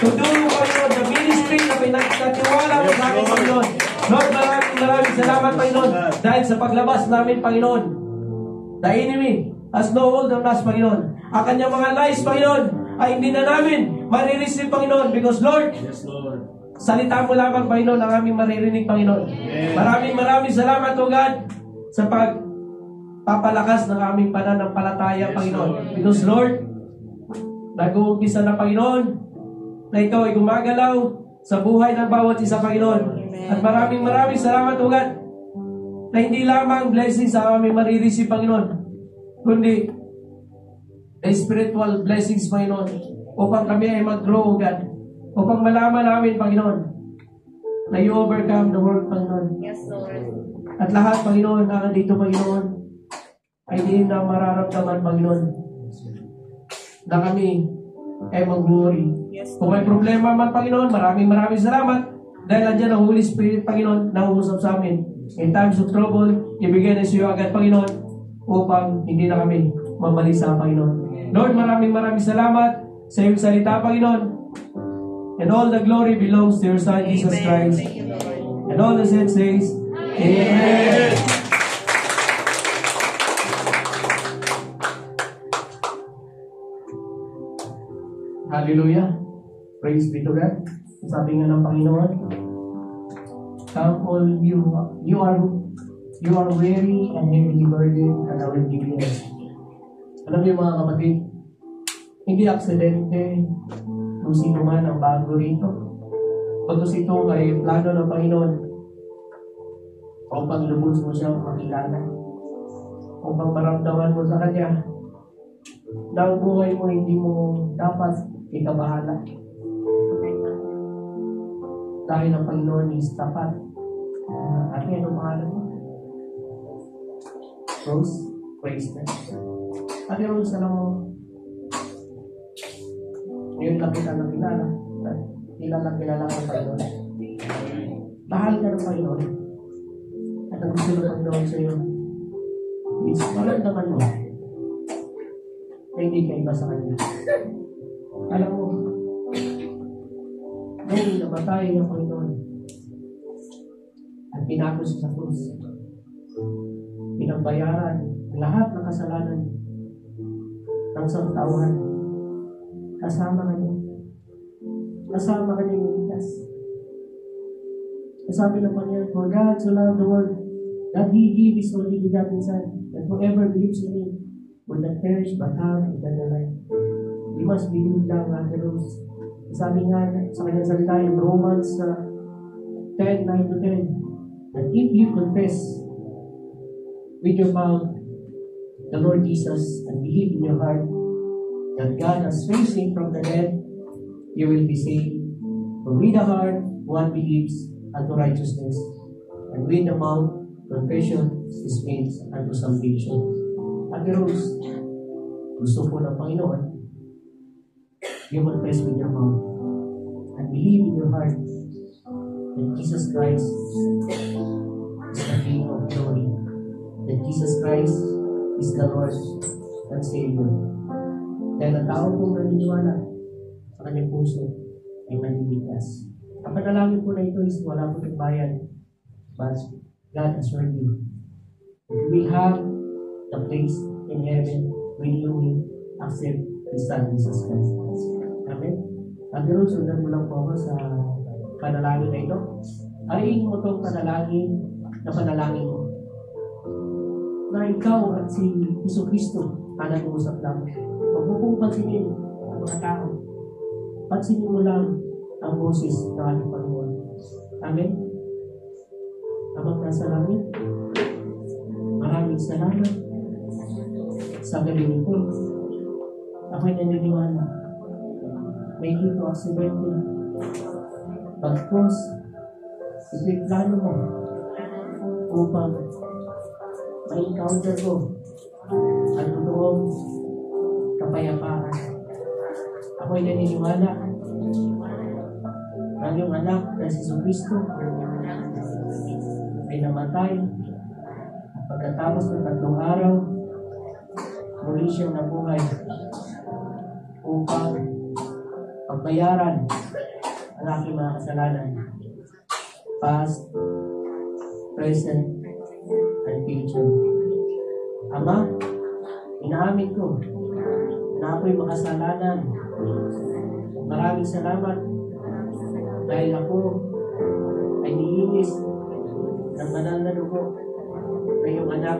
to do, Panginoon, the ministry na pinagkatiwala mo sa akin, Panginoon. Lord, maraming salamat, Panginoon, dahil sa paglabas namin, Panginoon, the enemy has no hold on us, Panginoon. Ang kanyang mga lies, Panginoon, ay hindi na namin marireceive, Panginoon, because Lord, Yes, Lord. salita mo lamang, Panginoon, ang aming maririnig, Panginoon. Maraming salamat, O God, sa pagpapalakas ng aming pananampalataya, Panginoon. Because, Lord, nag-uumpisa na, Panginoon, na Ikaw ay gumagalaw sa buhay ng bawat isa, Panginoon. At maraming salamat, O God, na hindi lamang blessings ang aming marireceive, Panginoon, kundi the spiritual blessings, Panginoon, upang kami ay mag-grow, God. Upang malaman namin, Panginoon, na you overcome the world, Panginoon. Yes, Lord. At lahat, Panginoon, na nandito, Panginoon, ay hindi na mararamdaman, Panginoon, na kami ay mag-worry. Kung may problema man, Panginoon, maraming salamat dahil nandiyan ang Holy Spirit, Panginoon, na uusap sa amin. In times of trouble, ibigay na sa iyo agad, Panginoon, upang hindi na kami mamalisa, Panginoon. Lord, maraming salamat sa iyong salita, Panginoon. And all the glory belongs to your Son, Jesus Christ. And all the saints says, Amen. Hallelujah. Praise be to God. Sabi nga ng Panginoon, come all you are weary and heavily burdened, and I will give you rest. Alam niyo mga kapatid, hindi aksidente kung sino man ang bago rito. Pagkos ito ay plano ng Panginoon upang lubos mo siyang makilala, upang maramdaman mo sa Kanya na ang buhay mo hindi mo dapat ikabahala. Dahil ang Panginoon is tapat. At ano pangalan mo? Rose? Praise God. At Rose, alam mo, ngayon lang kita nakilala. Kilala ng Panginoon. Mahal ka ng Panginoon. At ang gusto ng Panginoon sa iyo is maramdaman mo na hindi ka iba sa Kanya. Alam mo, nung namatay ng Panginoon at pinakos sa krus, pinagbayaran lahat ng kasalanan ng sangtauhan. Kasama ka niya. Kasama ka niya niligtas. Sabi ng Panginoon, for God so loved the world that He gave His only begotten Son, that whoever believes in Him will not perish but have eternal life. We must believe lang, Ate Rose. Sabi nga sa kanyang salita in Romans 10:9-10, that if you confess with your mouth the Lord Jesus and believe in your heart that God has raised Him from the dead, you will be saved. For with the heart one believes unto righteousness, and with the mouth confession is made unto salvation. Ate Rose, gusto po ng Panginoon, you confess with your mouth and believe in your heart that Jesus Christ is the King of glory, that Jesus Christ is the Lord and Savior. Dahil ang tao pong naniniwala sa kanyang puso ay maniligtas. Ang panalangin po na ito is wala po ng bayan, but God has heard you. We have the place in heaven when you will accept His Son, Jesus Christ. Amen? At pero sundan mo lang po ako sa panalangin na ito. Ariin mo itong panalangin na panalangin mo. Na ikaw at si Jesucristo ang nag-uusap lang. Huwag mo pong pansinin ang mga tao. Pansinin mo lang ang boses ng ating Panginoon. Amen? Amang nasa langit, maraming salamat sa galing ito. Ako'y naniniwala. May dito aksidente. Pagkos, ito'y plano mo upang ma-encounter ko ang totoong kapayapaan. Ako'y naniniwala na iyong anak na si Jesucristo ay namatay pagkatapos ng 3 araw muli siyang nabuhay upang pagbayaran ang aking mga kasalanan, past, present, and future. Ama, inaamin ko na ako'y makasalanan. Maraming salamat dahil ako ay nilinis ng banal na dugo ng iyong anak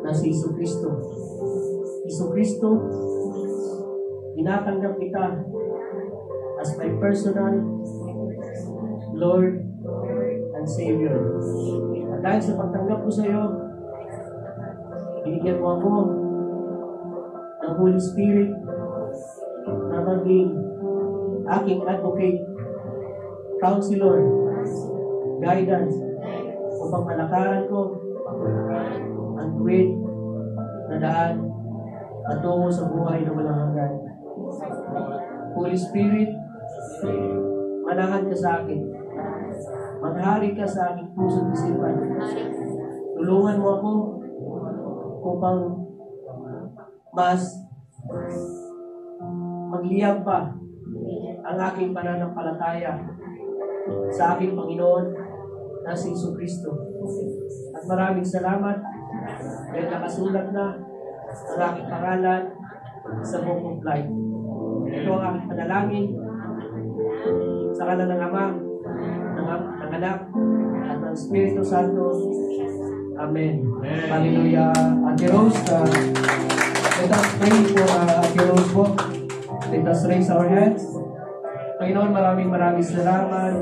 na si Jesucristo. Jesucristo, tinatanggap kita as my personal Lord and Savior. At dahil sa pagtanggap ko sa iyo, binigyan mo ako ng Holy Spirit na maging aking advocate, counselor, guidance, upang malakaran ko ang tuwid na daan patungo sa buhay na walang hanggan. Holy Spirit, manahan ka sa akin. Maghari ka sa aking puso't isipan. Tulungan mo ako upang mas magliyab pa ang aking pananampalataya sa aking Panginoon na si Jesucristo. At maraming salamat dahil nakasulat na ang aking pangalan sa Book of Life. Ito ang aking panalangin sa ngalan ng Ama, ng Anak, at ng Espiritu Santo. Amen. Hallelujah. Ate Rose, let us pray for Ate Rose po. Let us raise our hands. Panginoon, maraming salamat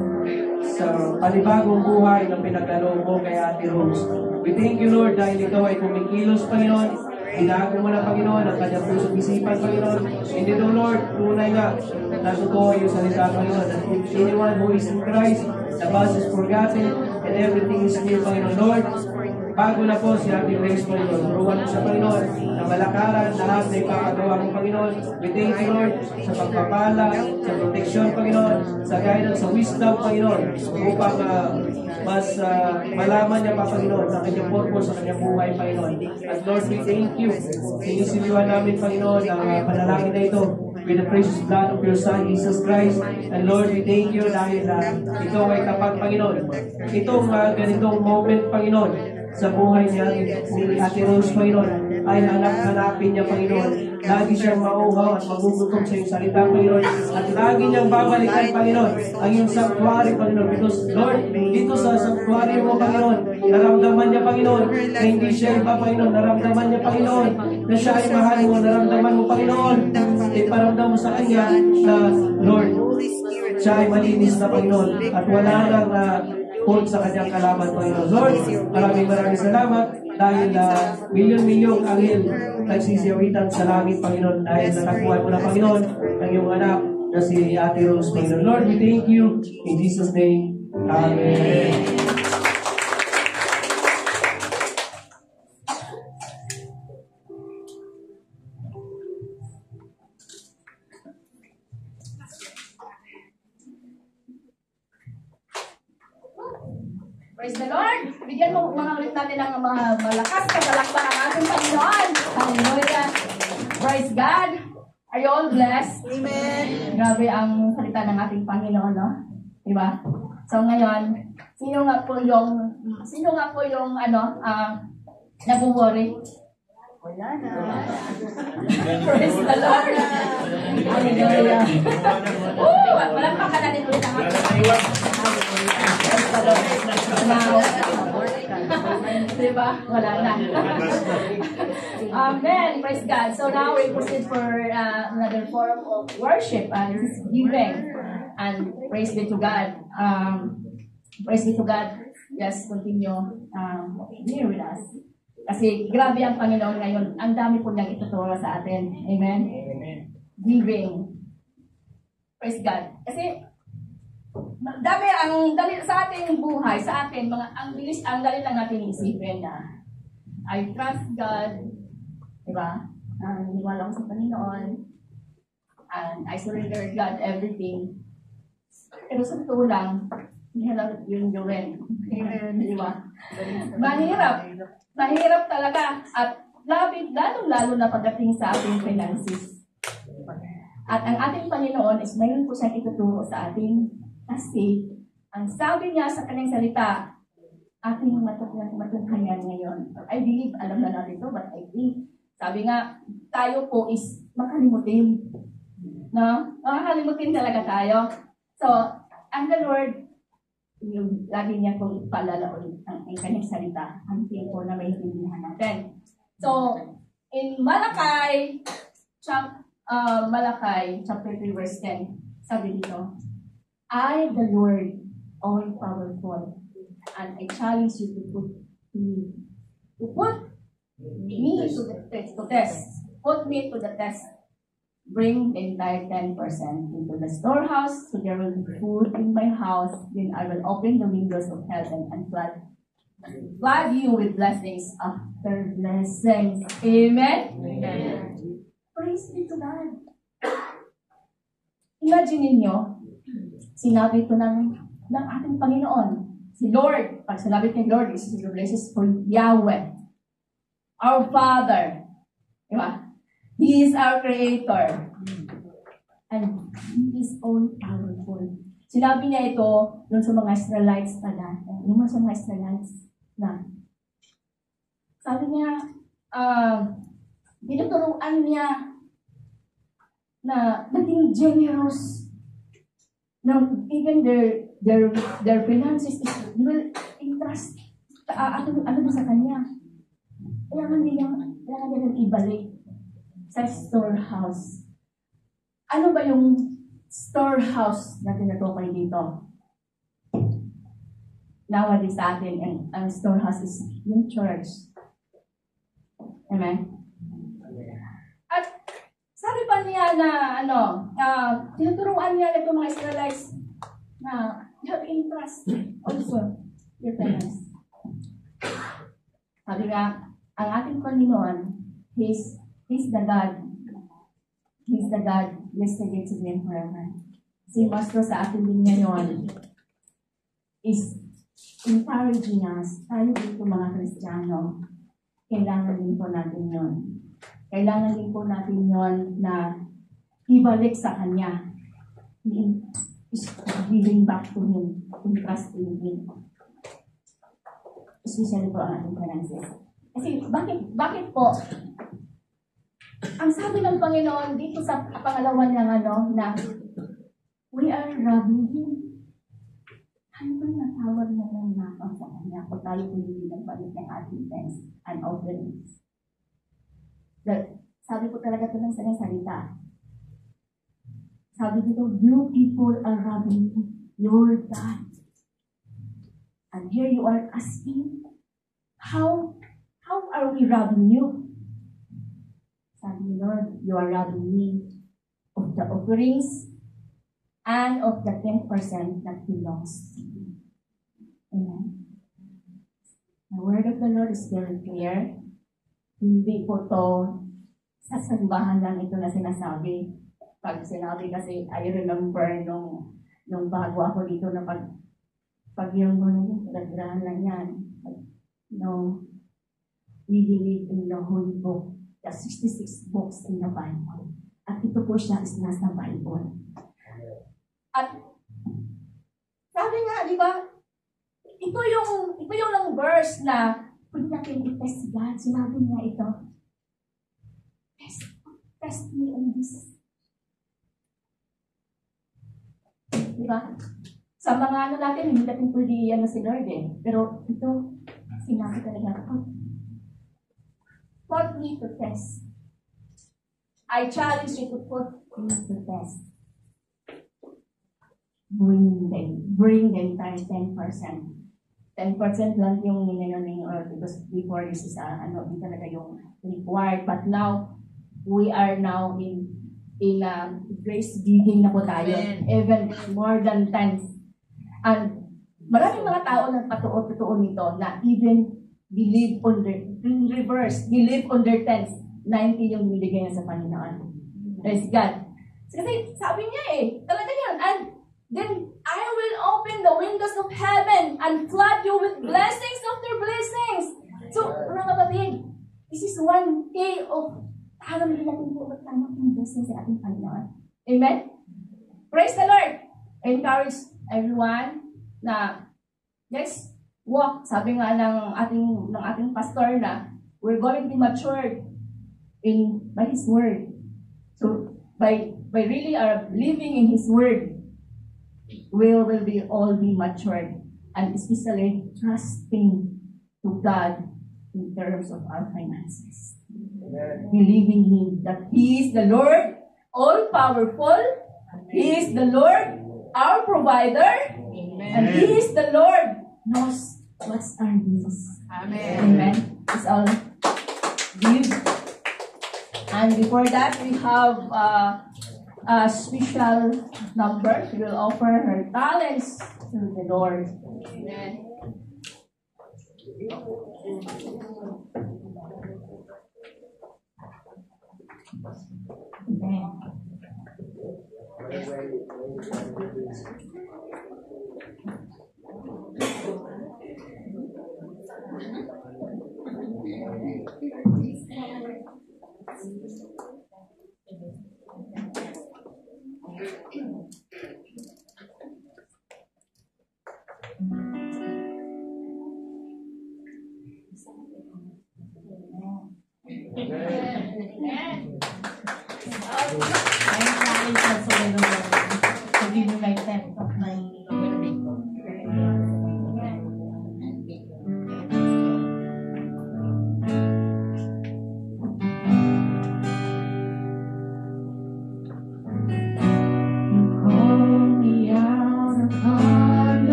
sa panibagong buhay na pinagkaloob mo kay Ate Rose. We thank you, Lord, dahil ikaw ay kumikilos, Panginoon. Binago mo na, Panginoon, ang kanyang pusong isipan, Panginoon. Hindi do, Lord, tunay nga na totoo yung salita, Panginoon. That if anyone who is in Christ, the past is forgotten, and everything is new, Panginoon. Lord, bago na po si Ate Grace, Panginoon. Turuan mo siya, Panginoon, na malakaran lahat na ipapagawa mo, Panginoon. We thank you, Lord, sa pagpapala, sa proteksyon, Panginoon, sa guidance, sa wisdom, Panginoon, upang mas malaman niya pa, Panginoon, sa kanyang purpose, sa kanyang buhay, Panginoon. At Lord, we thank you. Sinisiliwan namin, Panginoon, ang panalangin na ito with the precious blood of your Son, Jesus Christ. And Lord, we thank you dahil ikaw ay kapag, Panginoon. Itong ganitong moment, Panginoon, sa buhay niya ni Ate Rose, Panginoon, ay hanapin niya, Panginoon. Lagi siyang mauhaw at magugutom sa iyong salita, Panginoon. At lagi niyang babalikan, Panginoon, ang iyong sanctuary, Panginoon. Because, Lord, dito sa sanctuary mo, Panginoon, naramdaman niya, Panginoon, na hindi siya iba, Panginoon. Naramdaman niya, Panginoon, na siya ay mahal mo. Naramdaman mo, Panginoon, iparamdam mo sa kanya na, Lord, siya ay malinis na, Panginoon. At wala nang hold sa kanyang kalaban, Panginoon. Lord, maraming salamat dahil milyon-milyong anghel nagsisiyawitan sa langit, Panginoon, dahil nakakuha mo na, Panginoon, ang iyong anak na si Ate Rose, Panginoon. Lord, we thank you. In Jesus' name, Amen. Praise the Lord! Bigyan mo mga ulit natin ng mga malakas na palakpak ang ating Panginoon. Hallelujah! Praise God! Are you all blessed? Amen! Grabe ang salita ng ating Panginoon, no? Diba? So ngayon, sino nga po yung nabu-worry? Wala na. Praise the Lord! Hallelujah! Walang pakalanin ulit ang ating Panginoon. Diba? Wala na. Amen. Praise God. So now we proceed for another form of worship and giving. And praise be to God. Praise be to God. Just continue here with us. Kasi grabe ang Panginoon ngayon. Ang dami po niyang ituturo sa atin. Amen? Giving. Praise God. Kasi dali sa ating buhay, sa atin, ang dali lang natin isipin na I trust God, diba? Niniwala ko sa Panginoon, and I surrender God everything. Pero sa totoo lang, mahirap yun gawin. Diba? Mahirap talaga. At lalong-lalo na pagdating sa ating finances. At ang ating Panginoon is mayroon po siyang ituturo sa ating. Kasi, ang sabi niya sa kanyang salita, ating matutunghayan ngayon. I believe, alam na natin ito, but I think, sabi nga, tayo po is makalimutin. No? Makakalimutin talaga tayo. So, ang the Lord, yung lagi niya kong paalala ulit ang kanyang salita, ang tempo na may hindihan natin. So, in Malakay, chapter 3, verse 10, sabi dito, I, the Lord, all-powerful, and I challenge you to put me to the test. Put me to the test. Bring the entire 10% into the storehouse, so there will be food in my house. Then I will open the windows of heaven and flood you with blessings after blessings. Amen? Amen. Praise be to God. Imagine ninyo, sinabi ito ng ating Panginoon. Si Lord, pag sinabi kay Lord, this is for Yahweh, our Father. Diba? He is our Creator. And He is all-powerful. Sinabi niya ito dun sa mga Israelites pa dati. Yung mga sa mga Israelites na sabi niya, tinuturuan niya na maging generous. Now, even their finances, you will entrust ano ba sa kanya. Kailangan nilang ibalik sa storehouse. Ano ba yung storehouse na tinutukoy dito? Nowadays sa atin, ang storehouse is yung church. Amen? At sabi pa niya na, tinuturuan niya itong mga Israelites na you have entrust also your parents. Sabi nga, ang ating Panginoon, He's the God. He's the God yesterday, today, and forever. Si Master sa atin din ngayon is encouraging us, tayo dito mga Kristiyano, kailangan din po natin yun. Kailangan din po natin yun na ibalik sa Kanya. Is giving back to Him, entrusting Him. Especially po ang ating finances. Kasi bakit po? Ang sabi ng Panginoon dito sa pangalawa niyang na we are robbing Him. Ano ba natawag na ng nakang sa Kanya kung tayo po hindi nagbalik ng ating thanks and offerings? Sabi po talaga ito ng salita. Sabi dito, you people are robbing your God. And here you are asking, how are we robbing you? Sabi ni Lord, you are robbing me of the offerings and of the 10% that belongs to you. Amen. The word of the Lord is very clear. Hindi po to sa sambahan lang ito na sinasabi. Pag sinabi kasi, I remember nung bago ako dito na pag yung nagdahan lang yan. No, we believe in the Holy Book, the 66 books in the Bible. At ito po siya is nasa Bible. At sabi nga, di ba, ito yung lang verse na pwede natin i-test God. Sinabi niya ito, test me on this. Di ba? Sa mga natin, hindi natin pwede si Lord Pero ito, sinabi talaga ako. Put me to test. I challenge you to put me to test. Bring the entire 10%. 10% lang yung ninananing because before this is di talaga yung required. But now, we are now in grace giving na po tayo. Amen. Even more than 10. And maraming mga tao nagpatuo nito na even believe on their, in reverse, believe on their 10. 90 yung binigay niya sa Panginoon. Praise God. Kasi sabi niya talaga yan. And then, I will open the windows of heaven and flood you with blessings after blessings. So, mga kapatid, this is one day of parang natin po magtamang yung blessings sa ating Panginoon. Amen? Praise the Lord! I encourage everyone na let's walk. Sabi nga ng ating pastor na we're going to be matured by His Word. So, by really living in His Word, we will all be matured, and especially trusting to God in terms of our finances. Amen. Believing Him that He is the Lord, all-powerful. He is the Lord, our provider. Amen. And He is the Lord, knows what's our needs. Amen. Amen. It's all give. And before that, we have a special number. She will offer her talents to the Lord. Amen. Amen.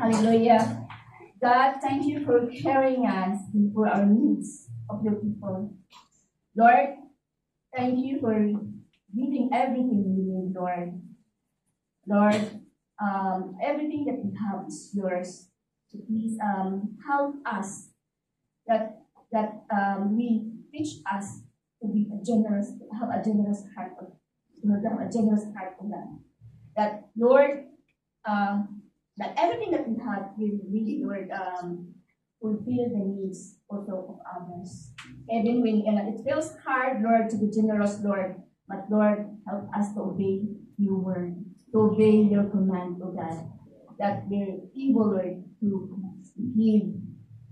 Hallelujah. God, thank you for carrying us for our needs of your people. Lord, thank you for giving everything we need, Lord. Lord, everything that we have is yours. So please help us that we teach us to be a generous, have a generous heart of, have a generous heart of that. That Lord, that everything that we have, we really, Lord, fulfill the needs also of others. Even when it feels hard, Lord, to be generous, Lord, but Lord, help us to obey your word, to obey your command, O God, that we're able, Lord, to give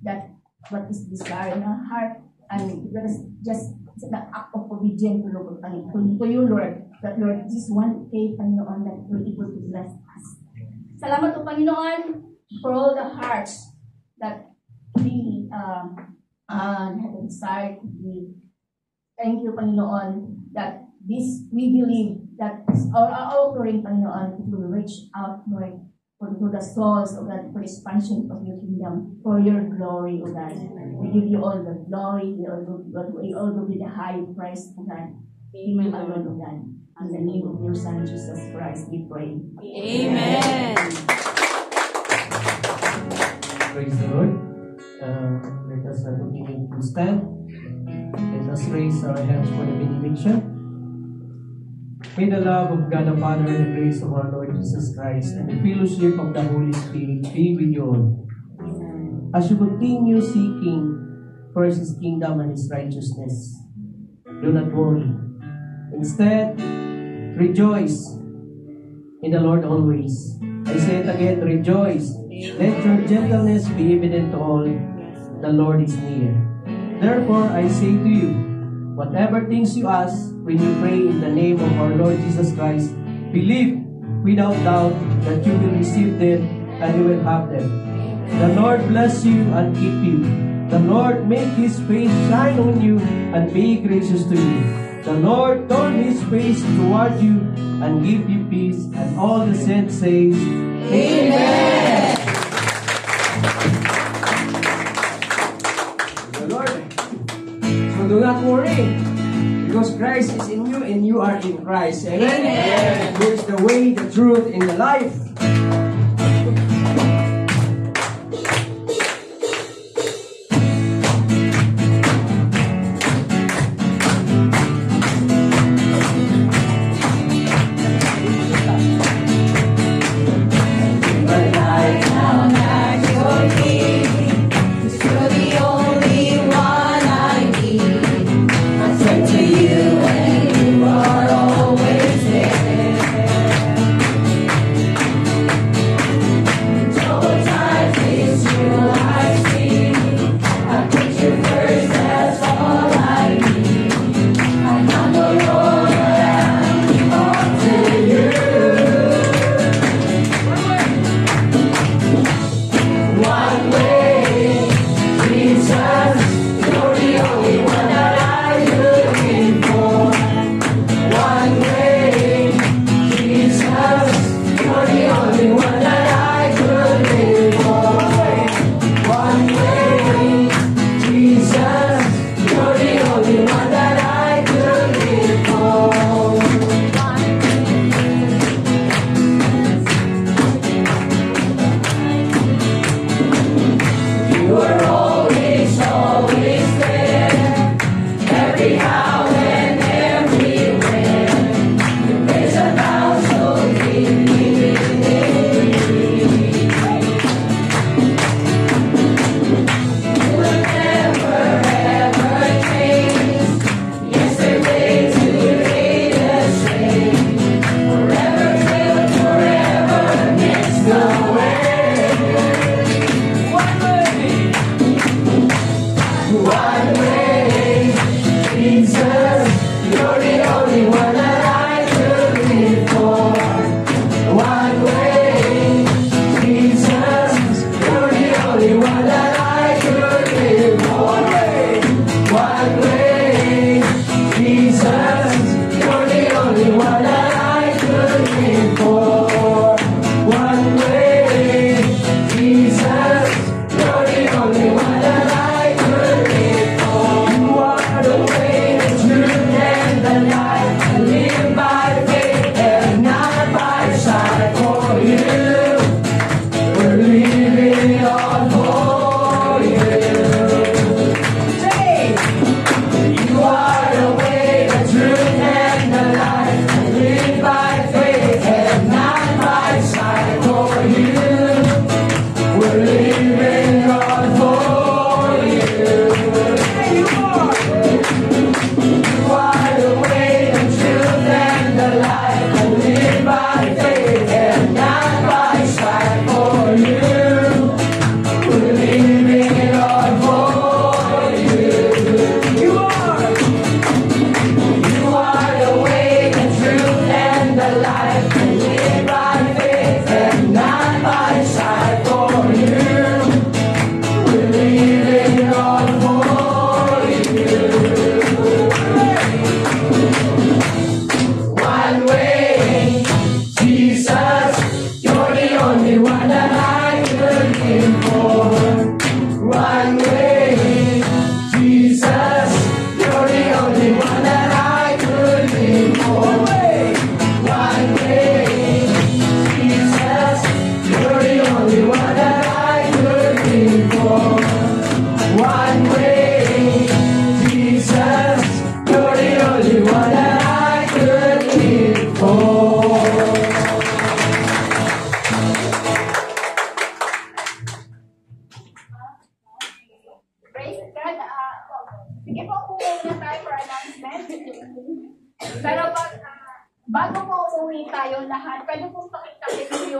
that what is desired in our heart, and let us just it's an act of obedience to you, Lord, that Lord, this one day, Panginoon, that we're able to bless us. Salamat po, Panginoon, for all the hearts that really have a desire to give. Thank you, Panginoon, that this, we believe that our offering, Panginoon, will reach out, Lord, to the souls, O God, for expansion of your kingdom, for your glory, O God. We give you all the glory, we all give you the high praise, O God. Amen, alone, O God. In the name of your Son, Jesus Christ, we pray. Amen. Praise the Lord. Let us continue to stand. Let us raise our hands for the benediction. May the love of God the Father and the grace of our Lord Jesus Christ and the fellowship of the Holy Spirit be with you all. As you continue seeking first His kingdom and His righteousness, do not worry. Instead, rejoice in the Lord always. I say it again, rejoice. Let your gentleness be evident to all. The Lord is near. Therefore, I say to you, whatever things you ask when you pray in the name of our Lord Jesus Christ, believe without doubt that you will receive them and you will have them. The Lord bless you and keep you. The Lord make His face shine on you and be gracious to you. The Lord turn His face toward you and give you peace. And all the saints say, Amen. The Lord. So do not worry, because Christ is in you and you are in Christ. Amen. Amen. Who is the way, the truth, and the life.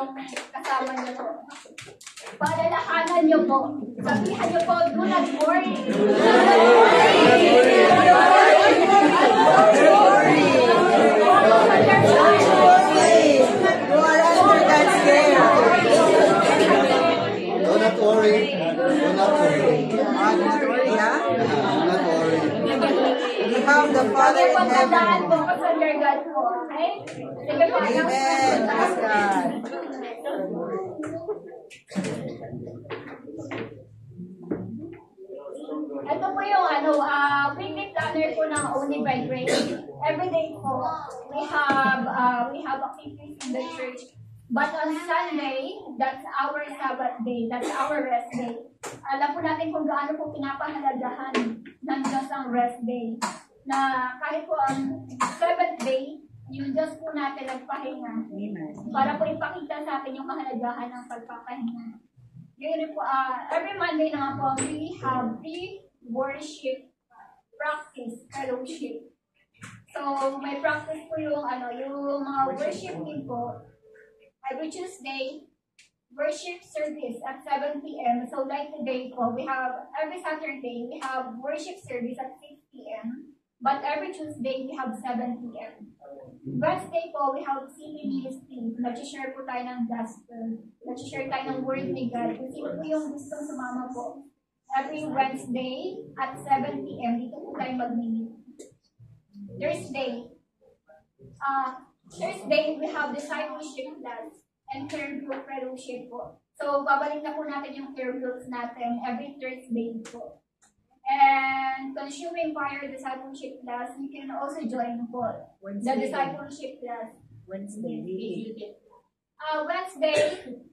yung kasama niyo po. Paalalahanan niyo po. Sabihan niyo po, do not worry. Do not worry. Do not worry. Yeah? Do not worry. We have the Father in Pagkadaan heaven. po kasi under God po. Okay? Sige po. Amen. Praise God. Ito po yung weekly planner po ng Only by Grace. Every day po, we have activities in the church. But on Sunday, that's our Sabbath day, that's our rest day. Alam po natin kung gaano po pinapahalagahan ng Diyos ang rest day. Na kahit po ang seventh day, yung Diyos po natin nagpahinga. Para po ipakita sa atin yung kahalagahan ng pagpapahinga. Yun po, every Monday naman po, we have pre-worship practice, fellowship. So, may practice po yung mga worship team po. Every Tuesday, worship service at 7 p.m. So, like today po, we have, every Saturday, we have worship service at 6 p.m. But every Tuesday, we have 7 p.m. Wednesday po, we have city ministry. Nag-share po tayo ng gospel. Nag-share tayo ng word ni God. Kung sino po yung gustong sumama po. Every Wednesday at 7 p.m. dito po tayo mag-meet. Thursday, we have discipleship class and care group fellowship po. So, babalik na po natin yung care groups natin every Thursday po. And consuming fire discipleship class, you can also join po. The discipleship class. Wednesday. Wednesday,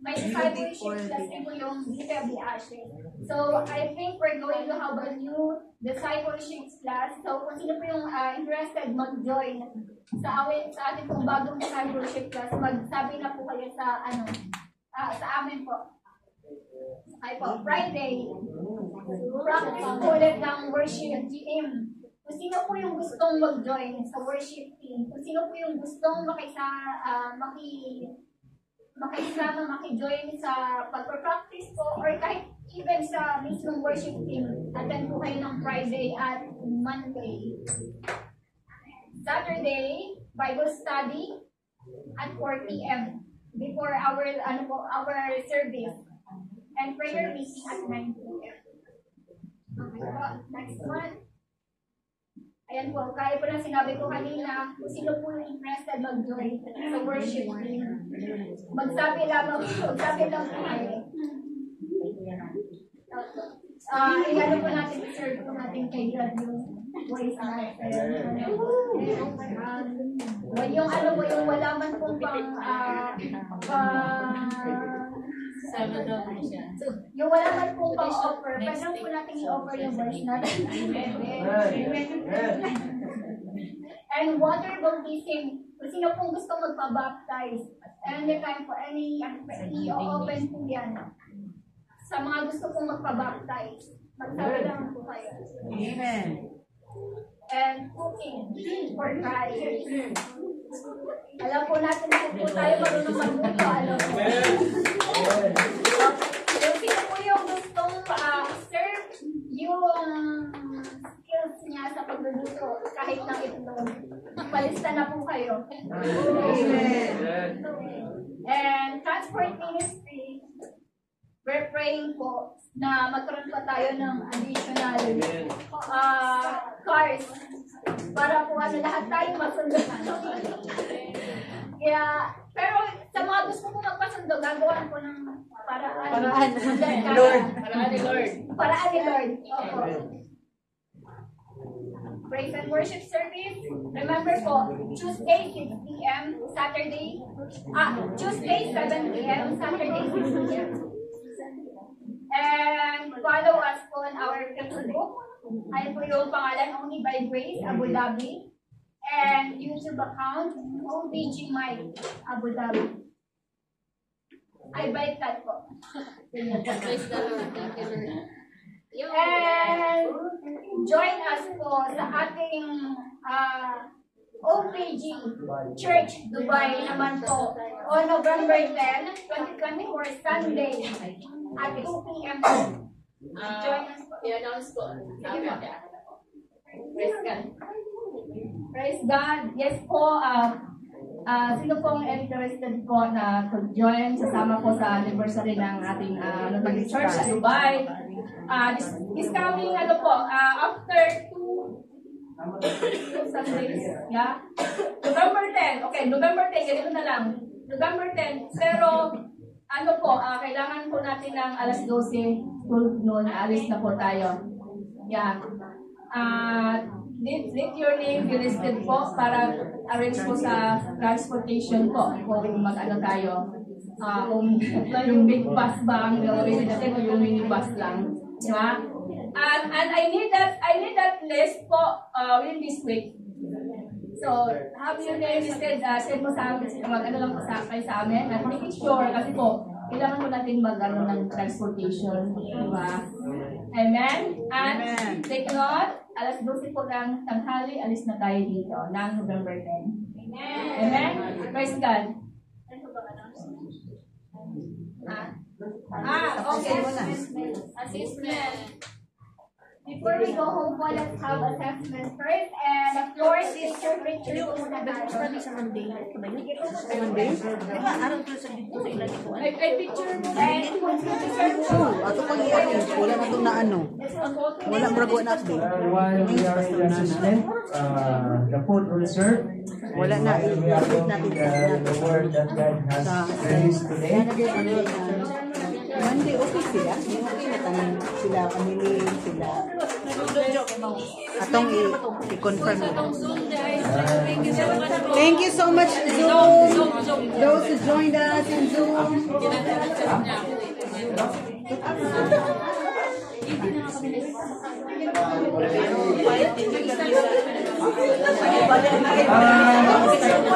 may discipleship class din po yung DPB Ashes. So, I think we're going to have a new discipleship class. So, kung sino po yung interested mag-join sa ating pong bagong discipleship class, magsabi na po kayo sa sa amin po. Okay po, Friday, practice po ulit ng worship GM. Kung sino po yung gustong mag-join sa worship team, kung sino po yung gustong maki-join sa pag-practice po, or kahit even sa mismong worship team, attend po kayo ng Friday at Monday. Saturday, Bible study at 4 p.m. before our service. And prayer meeting at 9 p.m. Okay po, next one. Ayan po, kaya po na sinabi ko kanina, kung sino po yung interested mag-join sa worship team. Magsabi lang po kayo. Iyan po natin, serve po natin kay God yung voice natin. Yung yung wala man pong yung wala man pong pang-offer, pwede po natin i-offer yung voice natin. And water baptism, kung sino pong gusto magpa-baptize, anytime po, i-open po yan. Sa mga gusto pong magpa-baptize, magsabi lang po kayo. Amen. And cooking for Christ. Alam po natin na po tayo marunong magluto. Yung sino po yung gustong serve yung skills niya sa pagluluto kahit ng itlog. Palista na po kayo. Amen. And transport ministry, we're praying po na magkaroon pa tayo ng additional cars para po lahat tayo masundo. Kaya, pero sa mga gusto ko magpasundo, gagawan ko ng paraan. Lord. Paraan ni Lord. Opo. Praise and worship service. Remember po, Tuesday 6 p.m., Tuesday 7 p.m., Saturday 6 p.m. And follow us po on our Facebook. Ay po yung pangalan Only by Grace, Abu Dhabi. And YouTube account, OBG Mike, Abu Dhabi. I bite that po. And join us po sa ating OPG Church Dubai naman po on November 10, 2024, Sunday at 2 p.m. po. Join us po. I-announce ko. Praise God. Praise God. Yes po. Sino pong interested po na to-join, sasama po sa anniversary ng ating church sa Dubai. This coming, after 2 Sundays, yeah? November 10. Okay, November 10, ganito na lang. November 10. Pero, kailangan po natin ng alas 12, 12 noon, alis na po tayo. Yeah. Need your name be listed po para arrange po sa transportation po kung mag-ano tayo. Kung yung big bus ba ang gagawin natin o yung minibus lang. Diba? And I need that list po within this week. So, have your name listed, send mo sa amin, mag-ano lang po sa amin, at make it sure kasi po, kailangan mo natin mag-ano ng transportation. Diba? Amen? And take note, alas 12 po ng tanghali, alis na tayo dito ng November 10. Amen? Praise God. Okay. Assessment. Before we go home po, let's have assessment first. And the floor is your picture po muna tayo. Sa Monday. Sa Monday? Di ba, araw ko sa dito sa ilan ko? Ay, picture mo. Ato pang i-arrange. Wala na itong na ano. Wala marago na update. While we are in assessment, the food will serve. Wala na. We are I-update looking natin. at the word that God has released today. Monday, okay sila. Okay na tanong sila, family, sila. Atong i-confirm. Thank you so much, Zoom. Those who joined us in Zoom.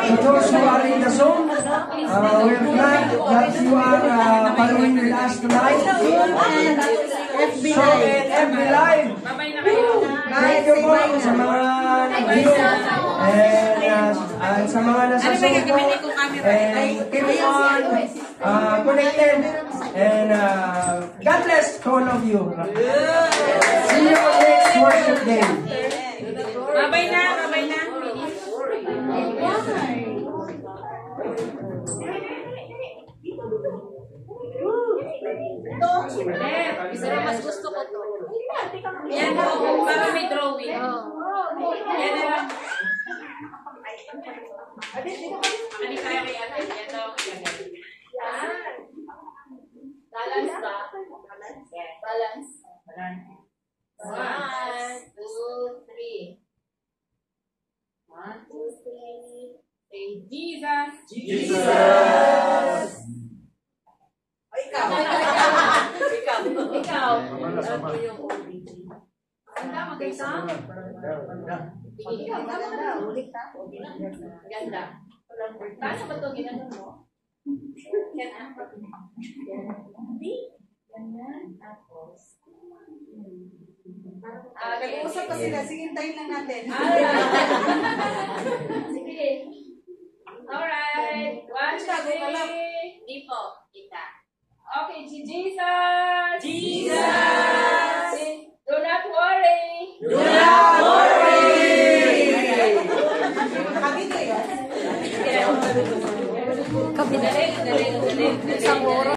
For those who are in the Zoom, we're glad that you are following with us tonight. FB So, Live. in FB Live, thank you po sa mga nag-view and sa mga nasa Zoom po. And keep on connected. And God bless to all of you. See you on next worship day. Babay na. Isa na mas gusto ko to. Yan o, para may drawing. Yan na. Ano kaya may ate? Yan daw. Yan. Balance ba? Balance. 1, 2, 3. 1, 2, 3. Say Jesus. Jesus. Ikaw. Ano yung OPG? Ganda, maganda. Ikaw, ganda. Ulit ka. Ganda. Paano ba ito ginano mo? Ganyan. Tapos. Nag-uusap pa sila. Sige, hintayin lang natin. Sige. Alright. 1, 2, 3. Di po, kita. Okay, Jesus.